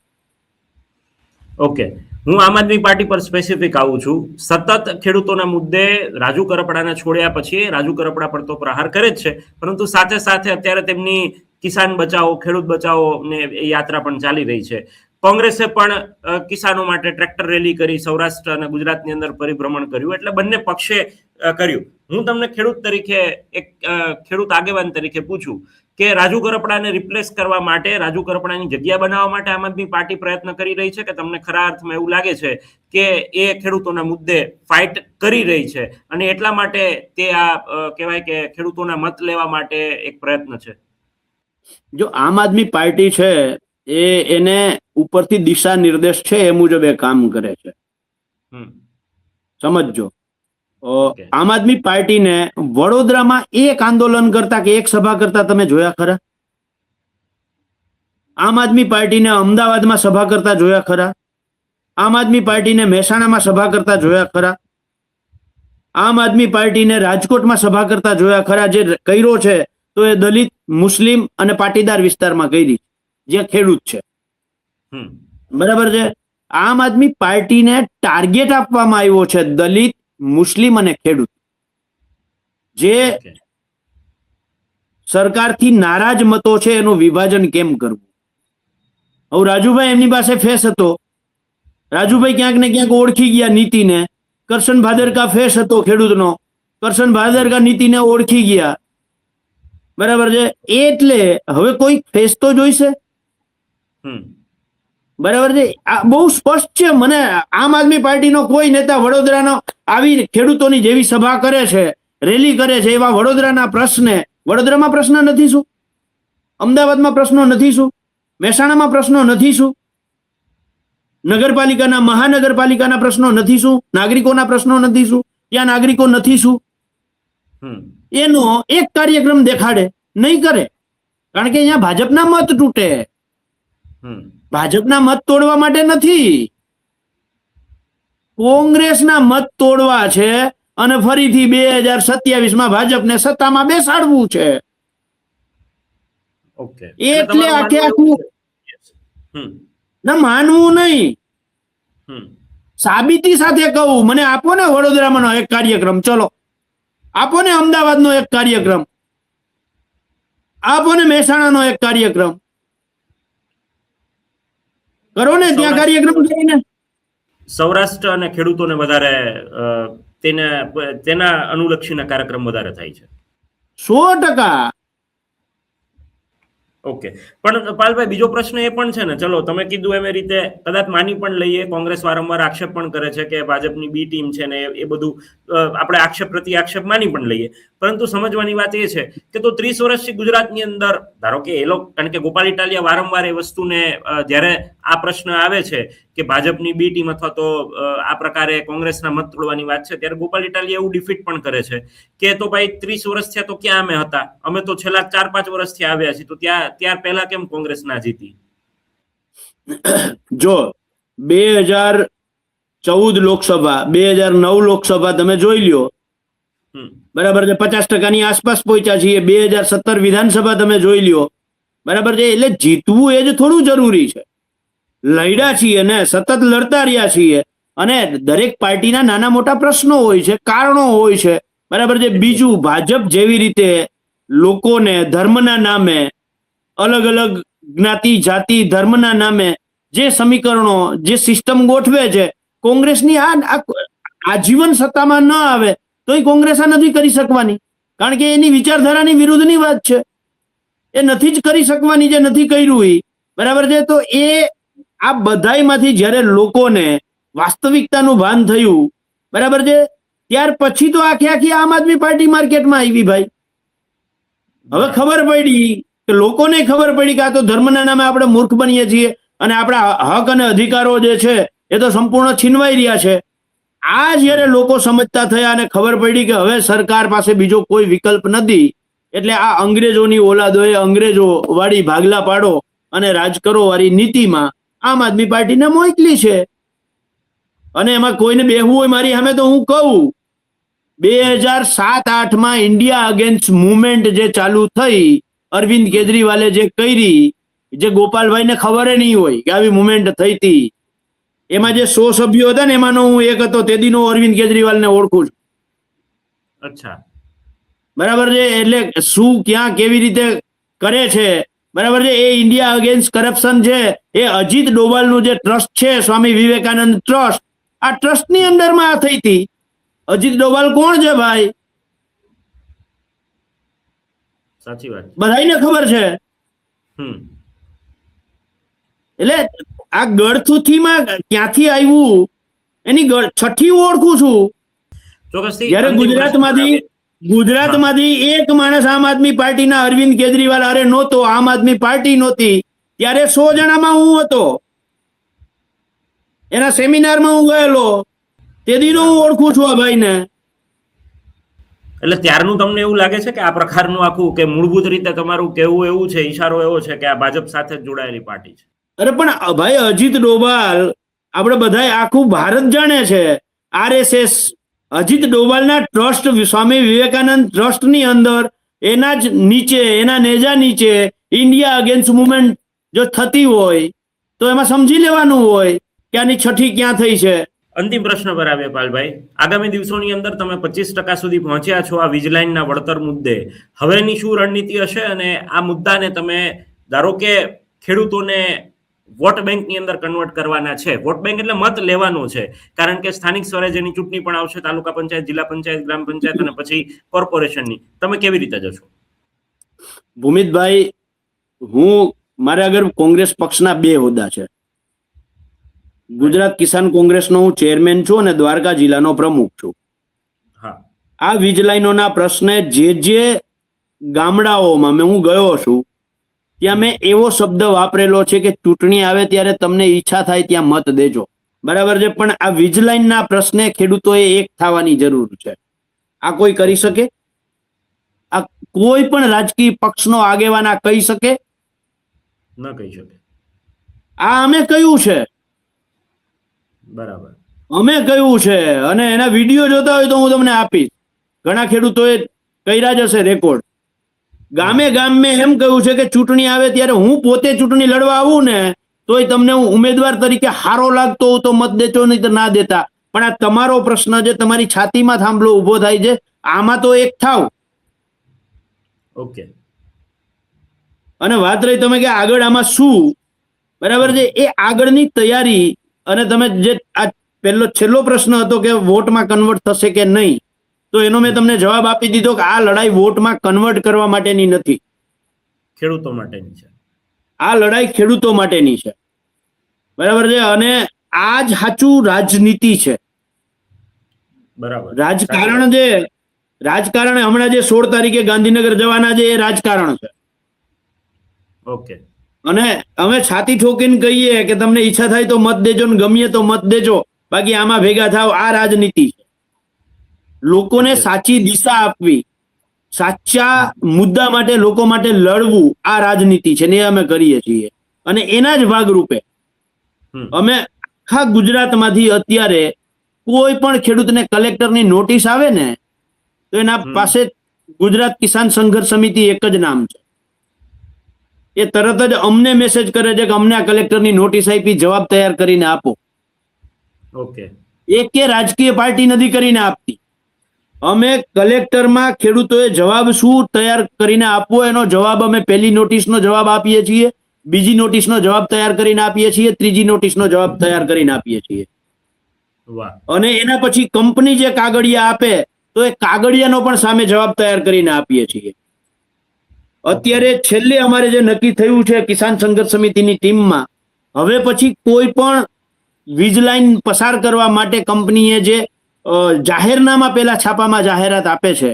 ઓકે, હું આમ આદમી પાર્ટી પર સ્પેસિફિક આવું છું. સતત ખેડૂતોના મુદ્દે રાજુ કરપડાને છોડ્યા પછી રાજુ કરપડા પર તો પ્રહાર કરે જ છે, પરંતુ સાથે સાથે અત્યારે તેમની કિસાન બચાવો, ખેડૂત બચાવો ને યાત્રા પણ ચાલી રહી છે. કોંગ્રેસે પણ કિસાનો માટે ટ્રેક્ટર રેલી કરી, સૌરાષ્ટ્ર અને ગુજરાતની અંદર પરિભ્રમણ કર્યું, એટલે બંને પક્ષે કર્યું. હું તમને ખેડૂત તરીકે, એક ખેડૂત આગેવાન તરીકે પૂછું કે રાજુ કરપડાને રિપ્લેસ કરવા માટે, રાજુ કરપડાની જગ્યા બનાવવા માટે આમ આદમી પાર્ટી પ્રયત્ન કરી રહી છે કે તમને ખરા અર્થમાં એવું લાગે છે કે એ ખેડૂતોના મુદ્દે ફાઇટ કરી રહી છે અને એટલા માટે તે આ કહેવાય કે ખેડૂતોના મત લેવા માટે એક પ્રયત્ન છે? જો આમ આદમી પાર્ટી છે એને ઉપરથી દિશા નિર્દેશ છે એ મુજબ એ કામ કરે છે. સમજો, આમ આદમી પાર્ટીને વડોદરામાં એક આંદોલન કરતા કે એક સભા કરતા તમે જોયા ખરા? આમ આદમી પાર્ટીને અમદાવાદમાં સભા કરતા જોયા ખરા? આમ આદમી પાર્ટીને મહેસાણામાં સભા કરતા જોયા ખરા? આમ આદમી પાર્ટીને રાજકોટમાં સભા કરતા જોયા ખરા? જે કર્યો છે તો એ દલિત, મુસ્લિમ અને પાટીદાર વિસ્તારમાં કરી, જે ખેડૂત છે. બરાબર છે. આમ આદમી પાર્ટીને ટાર્ગેટ આપવામાં આવ્યો છે દલિત, મુસ્લિમ અને ખેડૂત. જે સરકારથી નારાજ મતો છે એનું વિભાજન કેમ કરવું? હવે રાજુભાઈ એમની પાસે ફેસ હતો, રાજુભાઈ ક્યાંક ને ક્યાંક ઓળખી ગયા નીતિને. કરશન ભાદરકા ફેસ હતો ખેડૂતનો, કરશન ભાદરકા નીતિને ઓળખી ગયા. બરાબર છે. એટલે હવે કોઈ ફેસ તો જોઈશે. બરાબર છે. આ બહુ સ્પષ્ટ છે. મને આમ આદમી પાર્ટીનો કોઈ નેતા વડોદરાનો આવી ખેડૂતોની જેવી સભા કરે છે, રેલી કરે છે, એવા વડોદરામાં પ્રશ્ન નથી શું? અમદાવાદમાં પ્રશ્નો નથી શું? મહેસાણામાં પ્રશ્નો નથી શું? નગરપાલિકાના, મહાનગરપાલિકાના પ્રશ્નો નથી શું? નાગરિકોના પ્રશ્નો નથી શું? ત્યાં નાગરિકો નથી શું? એનો એક કાર્યક્રમ દેખાડે નહીં કરે, કારણ કે અહીંયા ભાજપના મત તૂટે. ભાજપના મત તોડવા માટે નથી, કોંગ્રેસના મત તોડવા છે અને ફરીથી 2027માં ભાજપને સત્તામાં બેસાડવું છે. એટલે આખે આખું ના માનવું નહીં, સાબિતી સાથે કહું. મને આપો ને વડોદરામાંનો એક કાર્યક્રમ, ચલો આપો ને અમદાવાદનો એક કાર્યક્રમ, આપો ને મહેસાણાનો એક કાર્યક્રમ કરો ને, ત્યાં કાર્યક્રમ કરીને સૌરાષ્ટ્ર અને ખેડૂતોને વધારે તેના અનુલક્ષીના કાર્યક્રમ વધારે થાય છે. 100%. ઓકે, પણ પાલભાઈ બીજો પ્રશ્ન એ પણ છે ને, ચલો તમે કીધું એમ રીતે કદાચ માની પણ લઈએ, કોંગ્રેસ વારંવાર આક્ષેપ પણ કરે છે કે ભાજપની બી ટીમ છે ને એ બધું આપણે આક્ષેપ પ્રતિ આક્ષેપ માની પણ લઈએ, પરંતુ સમજવાની વાત એ છે કે તો 30 વર્ષથી ગુજરાતની અંદર ધારો કે એ લોકો, કારણ કે ગોપાલ ઇટાલિયા વારંવાર એ વસ્તુને જ્યારે આ પ્રશ્ન આવે છે કે ભાજપની બી ટીમ અથવા તો આ પ્રકારે કોંગ્રેસના મત તોડવાની વાત છે, ત્યારે ગોપાલ ઇટાલિયા એવું ડિફીટ પણ કરે છે કે તો ભાઈ 30 વર્ષ થયા તો ક્યાં અમે હતા, અમે તો છેલ્લા 4-5 વર્ષથી આવ્યા છીએ, તો ત્યાર પહેલા કેમ કોંગ્રેસ ના જીતી? જો 2014 લોકસભા, 2009 લોકસભા તમે જોઈ લ્યો, બરાબર છે, 50%ની આસપાસ પહોંચ્યા છીએ. 2017 વિધાનસભા તમે જોઈ લ્યો, બરાબર છે. એટલે જીતવું એ જ થોડું જરૂરી છે. લડ્યા છીએ ને, સતત લડતા રહ્યા છીએ, અને દરેક પાર્ટીના નાના મોટા પ્રશ્નો હોય છે, કારણો હોય છે, બરાબર છે. બીજું, ભાજપ જેવી રીતે લોકોને ધર્મના નામે, અલગ અલગ જ્ઞાતિ, જાતિ, ધર્મના નામે જે સમીકરણો, જે સિસ્ટમ ગોઠવે છે, કોંગ્રેસની આ આજીવન સત્તામાં ન આવે તો એ કોંગ્રેસ આ નથી કરી શકવાની, કારણ કે એની વિચારધારાની વિરુદ્ધની વાત છે. એ નથી જ કરી શકવાની, જે નથી કર્યું એ. બરાબર છે. તો એ આ બધાયમાંથી જ્યારે લોકોને વાસ્તવિકતાનું ભાન થયું, બરાબર છે, ત્યાર પછી તો આખી આમ આદમી પાર્ટી માર્કેટમાં આવી ભાઈ. હવે ખબર પડી કે લોકોને ખબર પડી કે આ તો ધર્મના નામે આપણે મૂર્ખ બનીએ છીએ અને આપણા હક અને અધિકારો જે છે એ તો સંપૂર્ણ છીનવાઈ રહ્યા છે. આ જ્યારે લોકો સમજતા થયા અને ખબર પડી કે હવે સરકાર પાસે બીજો કોઈ વિકલ્પ નથી, એટલે આ અંગ્રેજોની ઓલાદોએ અંગ્રેજો વાળી ભાગલા પાડો અને રાજ કરો વાળી નીતિમાં આમ આદમી પાર્ટીને મોકલી છે. અને એમાં કોઈને બેહવું હોય મારી સામે તો હું કહું, 2007-8 ઇન્ડિયા અગેન્સ્ટ મુવમેન્ટ જે ચાલુ થઈ, અરવિંદ કેજરીવાલે જે કરી, જે ગોપાલભાઈને ખબર નહીં હોય કે આવી મુવમેન્ટ થઈ હતી, એમાં જે 100 સભ્યો હતા ને એમાંનો હું એક હતો. તે દીનો અરવિંદ કેજરીવાલને ઓળખું છું. અચ્છા, બરાબર છે. એટલે શું ક્યાં કેવી રીતે કરે છે, બરાબર છે. એ ઇન્ડિયા અગેન્સ્ટ કરપ્શન છે એ અજીત ડોભાલનું જે ટ્રસ્ટ છે, સ્વામી વિવેકાનંદ ટ્રસ્ટ, આ ટ્રસ્ટની અંદરમાં આ થઈ હતી. અજીત ડોભાલ કોણ છે ભાઈ? સાચી વાત, બધાને ખબર છે. એટલે આ ગળથુથીમાં ક્યાંથી આવ્યું એની છઠ્ઠી ઓળખું છું. ચોક્કસથી. જયારે ગુજરાતમાંથી એક માણસ આમ આદમી પાર્ટીના અરવિંદ કેજરીવાલ અરે નહોતો, આમ આદમી પાર્ટી નહોતી, ત્યારે 100 જણામાં હું હતો. એના સેમિનારમાં હું ગયેલો. તે દીનો હું ઓળખું છું આ ભાઈને. એટલે ત્યારનું તમને એવું લાગે છે કે આ પ્રકારનું આખું કે મૂળભૂત રીતે તમારું કેવું એવું છે, ઈશારો એવો છે કે આ ભાજપ સાથે જોડાયેલી પાર્ટી છે? અરે પણ ભાઈ, અજીત ડોભાલ આપણે બધા આખું ભારત જાણે છે. RSS અજીત ડોભાલના ટ્રસ્ટ, સ્વામી વિવેકાનંદ ટ્રસ્ટની અંદર એના જ નીચે, એના નેજા નીચે ઇન્ડિયા અગેન્સ્ટ મુવમેન્ટ જો થતી હોય તો એમાં સમજી લેવાનું હોય કે આની છઠ્ઠી ક્યાં થઈ છે. અંતિમ પ્રશ્ન પર આવે પાલભાઈ, આગામી દિવસોની અંદર તમે 25% સુધી પહોંચ્યા છો આ વીજ લાઈનના વળતર મુદ્દે. હવેની શું રણનીતિ હશે અને આ મુદ્દાને તમે ધારો કે ખેડૂતોને વોટ બેંકની અંદર કન્વર્ટ કરવાના છે? વોટ બેંક એટલે મત લેવાનો છે, કારણ કે સ્થાનિક સ્વરાજ્યની ચૂંટણી પણ આવશે, તાલુકા પંચાયત, જિલ્લા પંચાયત, ગ્રામ પંચાયત અને પછી કોર્પોરેશનની. તમે કેવી રીતે જશો? ભૂમિતભાઈ, મારે આગળ કોંગ્રેસ પક્ષના 2 હોદ્દા છે. ગુજરાત કિસાન કોંગ્રેસનો હું ચેરમેન છું અને દ્વારકા જિલ્લાનો પ્રમુખ છું. આ વીજ લાઈનોના પ્રશ્ને જે ગામડાઓમાં હું ગયો છું ત્યાં મેં એવો શબ્દ વાપરેલો છે કે ચૂંટણી આવે ત્યારે તમને ઈચ્છા થાય ત્યાં મત દેજો. બરાબર છે. પણ આ વીજ લાઈનના પ્રશ્ને ખેડૂતોએ એક થવાની જરૂર છે. આ કોઈ કરી શકે? આ કોઈ પણ રાજકીય પક્ષનો આગેવાન આ કહી શકે? ન કહી શકે. આ અમે કહ્યું છે. બરાબર, અમે કહ્યું છે અને એના વિડીયો જોતા હોય તો હું તમને આપીશ. ઘણા ખેડૂતોએ કર્યા જ હશે રેકોર્ડ. ગામે ગામ મેં એમ કહ્યું છે કે ચૂંટણી આવે ત્યારે હું પોતે ચૂંટણી લડવા આવું ને તોય તમને હું ઉમેદવાર તરીકે હારો લાગતો હોઉં તો મત દેજો, નહીં તો ના દેતા. પણ આ તમારો પ્રશ્ન છે, તમારી છાતીમાં થાંભલો ઉભો થાય છે, આમાં તો એક થાવ. ઓકે. અને વાત રહી તમે કે આગળ આમાં શું, બરાબર છે, એ આગળની તૈયારી. અને તમે જે આ છેલ્લો પ્રશ્ન હતો કે વોટમાં કન્વર્ટ થશે કે નહીં, તો એનો મેં તમને જવાબ આપી દીધો કે આ લડાઈ વોટમાં કન્વર્ટ કરવા માટેની નથી, ખેડૂતો માટેની છે. આ લડાઈ ખેડૂતો માટેની છે. બરાબર છે. અને આ જ સાચું રાજનીતિ છે. બરાબર. રાજકારણ હમણાં જે 16 તારીખે ગાંધીનગર જવાના છે એ રાજકારણ છે. ઓકે. અને અમે છાતી ઠોકીને કહીએ કે તમને ઈચ્છા થાય તો મત દેજો ને ગમીએ તો મત દેજો, બાકી આમાં ભેગા થાવ. આ રાજનીતિ છે. લોકોને સાચી દિશા આપવી, સાચા મુદ્દા માટે લોકો માટે લડવું, આ રાજનીતિ છે ને એ અમે કરીએ છીએ. અને એના જ ભાગરૂપે અમે આખા ગુજરાતમાંથી અત્યારે કોઈ પણ ખેડૂતને કલેક્ટરની નોટિસ આવે ને તો એના પાસે ગુજરાત કિસાન સંઘર્ષ સમિતિ એક જ નામ છે. એ તરત જ અમને મેસેજ કરે છે કે અમને આ કલેક્ટરની નોટિસ આપી, જવાબ તૈયાર કરીને આપો. ઓકે. એકે રાજકીય પાર્ટી નથી કરીને આપતી. અમે કલેક્ટરમાં ખેડૂતોએ જવાબ શું તૈયાર કરીને આપવો એનો જવાબ અમે પહેલી નોટિસનો જવાબ આપીએ છીએ, બીજી નોટિસનો જવાબ તૈયાર કરીને આપીએ છીએ, ત્રીજી નોટિસનો જવાબ તૈયાર કરીને આપીએ છીએ. વાહ. અને એના પછી કંપની જે કાગળિયા આપે તો એ કાગળિયાનો પણ સામે જવાબ તૈયાર કરીને આપીએ છીએ. અત્યારે છેલ્લે અમારે જે નક્કી થયું છે કિસાન સંઘર્ષ સમિતિની ટીમમાં, હવે પછી કોઈ પણ વીજ લાઈન પસાર કરવા માટે કંપનીએ જે જાહેરનામા પેલા છાપામાં જાહેરાત આપે છે,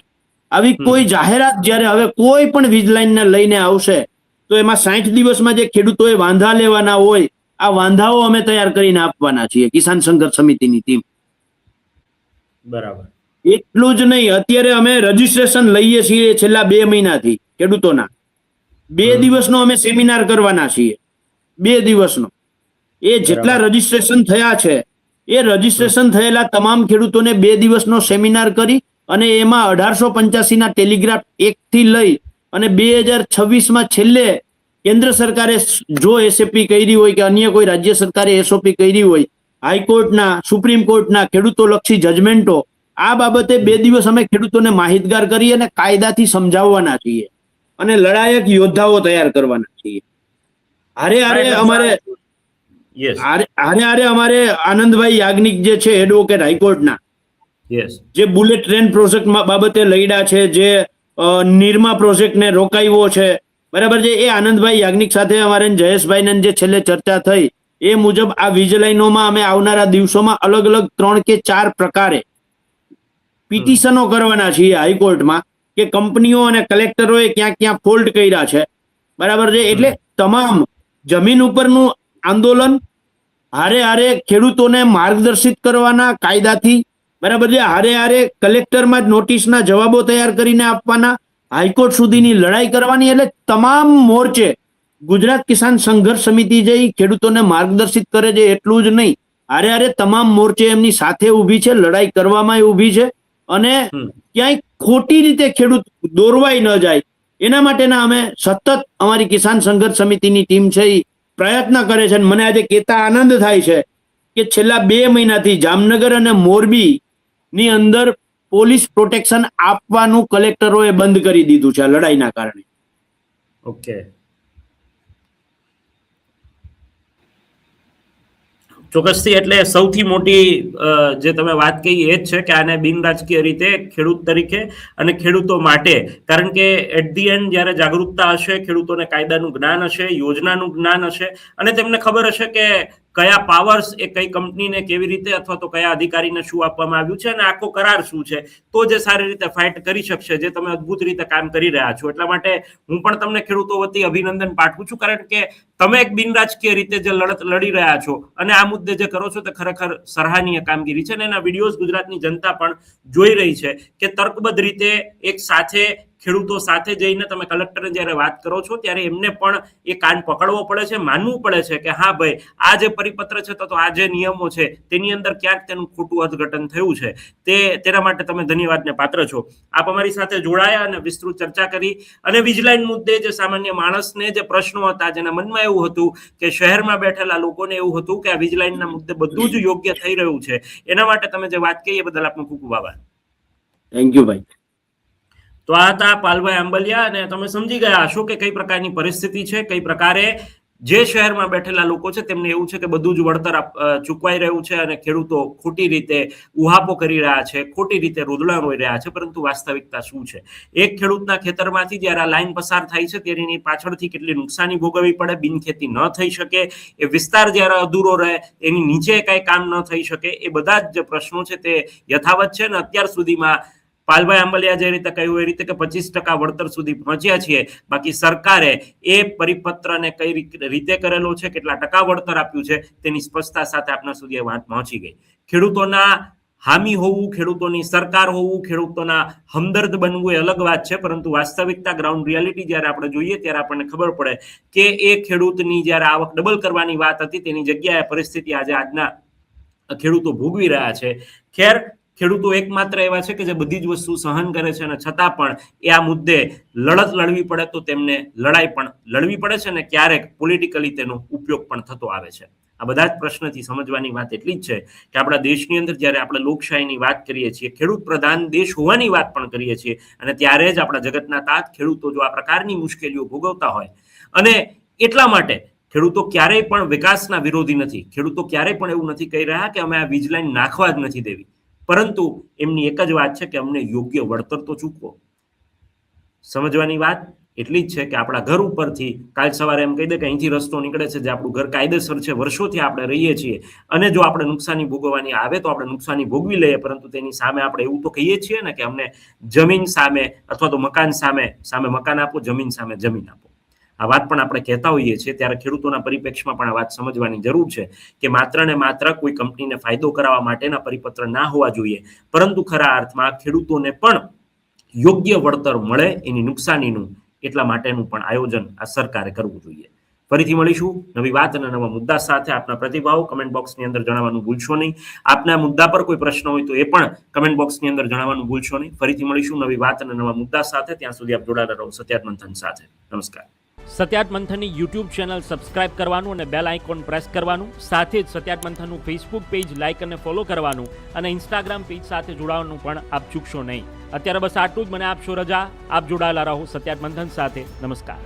આવી કોઈ જાહેરાત જ્યારે હવે કોઈ પણ વીજ લાઈનને લઈને આવશે તો એમાં 60 દિવસમાં જે ખેડૂતોએ વાંધા લેવાના હોય, આ વાંધાઓ અમે તૈયાર કરીને આપવાના છીએ કિસાન સંઘર્ષ સમિતિની ટીમ. બરાબર. એટલું જ નહીં, અત્યારે અમે રજીસ્ટ્રેશન લઈએ છીએ છેલ્લા 2 મહિનાથી ખેડૂતોના. 2 દિવસનો અમે સેમિનાર કરવાના છીએ, 2 દિવસનો. એ જેટલા રજીસ્ટ્રેશન થયા છે એ રજીસ્ટ્રેશન થયેલા તમામ ખેડૂતોને 2 દિવસનો સેમિનાર કરી અને એમાં 1885 ના ટેલિગ્રાફ એક્ટ થી લઈ અને 2026માં છેલ્લે કેન્દ્ર સરકારે જો એસએપી કરી હોય કે અન્ય કોઈ રાજ્ય સરકારે એસઓપી કરી હોય, હાઈકોર્ટના, સુપ્રીમ કોર્ટના ખેડૂતોલક્ષી જજમેન્ટો, આ બાબતે 2 દિવસ અમે ખેડૂતોને માહિતગાર કરી અને કાયદાથી સમજાવવાના છીએ અને લડાયક યોદ્ધાઓ તૈયાર કરવાના છીએ. હારે અમારે આનંદભાઈ યાજ્ઞિક જે છે એડવોકેટ હાઈકોર્ટના, જે બુલેટ ટ્રેન પ્રોજેક્ટ બાબતે લડ્યા છે, જે નિરમા પ્રોજેક્ટને રોકાવ્યો છે, બરાબર છે, એ આનંદભાઈ યાજ્ઞિક સાથે અમારે જયેશભાઈને જે છેલ્લે ચર્ચા થઈ એ મુજબ આ વીજ લાઈનોમાં અમે આવનારા દિવસોમાં અલગ અલગ 3 કે 4 પ્રકારે પિટિશનો કરવાના છીએ હાઈકોર્ટમાં કે કંપનીઓ અને કલેક્ટરોએ ક્યાં ક્યાં ફોલ્ટ કર્યા છે, બરાબર છે. એટલે તમામ જમીન ઉપરનું આંદોલન, હારે ખેડૂતોને માર્ગદર્શિત કરવાના કાયદાથી, બરાબર છે, હારે કલેક્ટરમાં જ નોટિસના જવાબો તૈયાર કરીને આપવાના, હાઈકોર્ટ સુધીની લડાઈ કરવાની. એટલે તમામ મોરચે ગુજરાત કિસાન સંઘર્ષ સમિતિ જે ખેડૂતોને માર્ગદર્શિત કરે છે એટલું જ નહીં, હારે તમામ મોરચે એમની સાથે ઊભી છે, લડાઈ કરવામાં ઊભી છે અને ક્યાંય ખોટી રીતે ખેડૂત દોરવાઈ ન જાય એના માટેના અમે સતત અમારી કિસાન સંઘર્ષ સમિતિની ટીમ છે એ પ્રયત્ન કરે છે. મને આજે કહેતા આનંદ થાય છે કે છેલ્લા 2 મહિનાથી જામનગર અને મોરબી ની અંદર પોલીસ પ્રોટેક્શન આપવાનું કલેક્ટરોએ બંધ કરી દીધું છે આ લડાઈના કારણે. ઓકે, ચોક્કસથી. એટલે સૌથી મોટી જે તમે વાત કહી એ જ છે કે આને બિન રાજકીય રીતે ખેડૂત તરીકે અને ખેડૂતો માટે, કારણ કે એટ ધી એન્ડ જ્યારે જાગૃતતા હશે, ખેડૂતોને કાયદાનું જ્ઞાન હશે, યોજનાનું જ્ઞાન હશે અને તેમને ખબર હશે કે કયા પાવર્સ એ કઈ કંપનીને કેવી રીતે અથવા તો કયા અધિકારીને શું આપવામાં આવ્યું છે અને આખો કરાર શું છે, તો જે સારી રીતે ફાઇટ કરી શકશે, જે તમે અદ્ભુત રીતે કામ કરી રહ્યા છો. એટલા માટે હું પણ તમને ખેડૂતો વતી અભિનંદન પાઠવું છું, કારણ કે તમે એક બિન રાજકીય રીતે જે લડત લડી રહ્યા છો અને આ મુદ્દે જે કરો છો તે ખરેખર સરાહનીય કામગીરી છે અને એના વિડીયોઝ ગુજરાતની જનતા પણ જોઈ રહી છે કે તર્કબદ્ધ રીતે એક સાથે ખેડૂતો સાથે જઈને તમે કલેક્ટરને જ્યારે વાત કરો છો ત્યારે એમને પણ એ કાન પકડવો પડે છે, માનવું પડે છે કે હા ભાઈ, આ જે પરિપત્ર છે તો આ જે નિયમો છે તેની અંદર ક્યાંક તેનું ખોટું અર્થઘટન થયું છે. તેના માટે તમે ધન્યવાદને પાત્ર છો. આપ અમારી સાથે જોડાયા અને વિસ્તૃત ચર્ચા કરી અને વીજલાઈન મુદ્દે જે સામાન્ય માણસને જે પ્રશ્નો હતા, જેના મનમાં એવું હતું કે શહેરમાં બેઠેલા લોકોને એવું હતું કે આ વીજલાઈનના મુદ્દે બધું જ યોગ્ય થઈ રહ્યું છે, એના માટે તમે જે વાત કહી એ બદલ આપનો ખૂબ ખૂબ આભાર. થેન્ક યુ ભાઈ. તો આ હતા પાલભાઈ આંબલિયા અને તમે સમજી ગયા હશો કે કઈ પ્રકારની પરિસ્થિતિ છે, કઈ પ્રકારે જે શહેરમાં બેઠેલા લોકો છે તેમને એવું છે કે બધું જ વળતર ચૂકવાઈ રહ્યું છે અને ખેડૂતો ખોટી રીતે ઉહાપો કરી રહ્યા છે, ખોટી રીતે રોદડા રોઈ રહ્યા છે. પરંતુ વાસ્તવિકતા શું છે? એક ખેડૂતના ખેતરમાંથી જ્યારે આ લાઈન પસાર થાય છે ત્યારે એની પાછળથી કેટલી નુકસાની ભોગવવી પડે, બિનખેતી ન થઈ શકે, એ વિસ્તાર જ્યારે અધૂરો રહે, એની નીચે કઈ કામ ન થઈ શકે, એ બધા જ જે પ્રશ્નો છે તે યથાવત છે. અને અત્યાર સુધીમાં પાલભાઈ આંબલિયા જે રીતે કહ્યું એ રીતે કે 25% વળતર સુધી પહોંચ્યા છીએ. બાકી સરકારે એ પરિપત્રને કઈ રીતે કરેલો છે, કેટલા ટકા વળતર આપ્યું છે, તેની સ્પષ્ટતા સાથે આપના સુધી વાત પહોંચી ગઈ. ખેડૂતોના હામી હોવું, ખેડૂતોની સરકાર હોવું, ખેડૂતોના હમદર્દ બનવું એ અલગ વાત છે, પરંતુ વાસ્તવિકતા, ગ્રાઉન્ડ રિયાલિટી જ્યારે આપણે જોઈએ ત્યારે આપણને ખબર પડે કે એ ખેડૂતની જ્યારે આવક ડબલ કરવાની વાત હતી તેની જગ્યાએ પરિસ્થિતિ આજના ખેડૂતો ભોગવી રહ્યા છે. ખેર, ખેડૂતો એકમાત્ર એવા છે કે જે બધી જ વસ્તુ સહન કરે છે અને છતાં પણ એ આ મુદ્દે લડત લડવી પડે તો તેમને લડાઈ પણ લડવી પડે છે અને ક્યારેક પોલિટિકલી તેનો ઉપયોગ પણ થતો આવે છે. આ બધા જ પ્રશ્નથી સમજવાની વાત એટલી જ છે કે આપણા દેશની અંદર જ્યારે આપણે લોકશાહીની વાત કરીએ છીએ, ખેડૂત પ્રધાન દેશ હોવાની વાત પણ કરીએ છીએ અને ત્યારે જ આપણા જગતના તાત ખેડૂતો જો આ પ્રકારની મુશ્કેલીઓ ભોગવતા હોય અને એટલા માટે ખેડૂતો ક્યારેય પણ વિકાસના વિરોધી નથી. ખેડૂતો ક્યારેય પણ એવું નથી કહી રહ્યા કે અમે આ વીજ લાઈન નાખવા જ નથી દેવી, પરંતુ એમની એક જ વાત છે કે અમને યોગ્ય વળતર તો ચૂકવો. સમજવાની વાત એટલી જ છે કે આપણા ઘર ઉપરથી કાલ સવારે એમ કહી દે કે અહીંથી રસ્તો નીકળે છે, જે આપણું ઘર કાયદેસર છે, વર્ષોથી આપણે રહીએ છીએ, અને જો આપણે નુકસાની ભોગવવાની આવે તો આપણે નુકસાની ભોગવી લઈએ, પરંતુ તેની સામે આપણે એવું તો કહીએ છીએ ને કે અમને જમીન સામે અથવા તો મકાન સામે મકાન આપો, જમીન સામે જમીન આપો. આ વાત પણ આપણે કહેતા હોઈએ છીએ, ત્યારે ખેડૂતોના પરિપ્રેક્ષમાં પણ આ વાત સમજવાની જરૂર છે કે માત્ર ને માત્ર કોઈ કંપનીને ફાયદો કરાવવા માટેના પરિપત્ર ના હોવા જોઈએ, પરંતુ ખરા અર્થમાં ખેડૂતોને પણ યોગ્ય વળતર મળે એની નુકસાનીનું, એટલા માટેનું પણ આયોજન આ સરકારે કરવું જોઈએ. ફરીથી મળીશું નવી વાત અને નવા મુદ્દા સાથે. આપના પ્રતિભાવ કમેન્ટ બોક્સની અંદર જણાવવાનું ભૂલશો નહીં. આપના મુદ્દા પર કોઈ પ્રશ્ન હોય તો એ પણ કમેન્ટ બોક્સની અંદર જણાવવાનું ભૂલશો નહીં. ફરીથી મળીશું નવી વાત અને નવા મુદ્દા સાથે. ત્યાં સુધી આપ જોડાયેલા રહો સત્યાર્થ મંથન સાથે. નમસ્કાર. સત્યાર્થ મંથનની યુટ્યુબ ચેનલ સબસ્ક્રાઇબ કરવાનું અને બેલ આઇકોન પ્રેસ કરવાનું, સાથે જ સત્યાર્થ મંથનનું ફેસબુક પેજ લાઇક અને ફોલો કરવાનું અને ઇન્સ્ટાગ્રામ પેજ સાથે જોડાવાનું પણ આપ ચૂકશો નહીં. અત્યારે બસ આટલું જ. મને આપશો રજા. આપ જોડાયેલા રહો સત્યાર્થ મંથન સાથે. નમસ્કાર.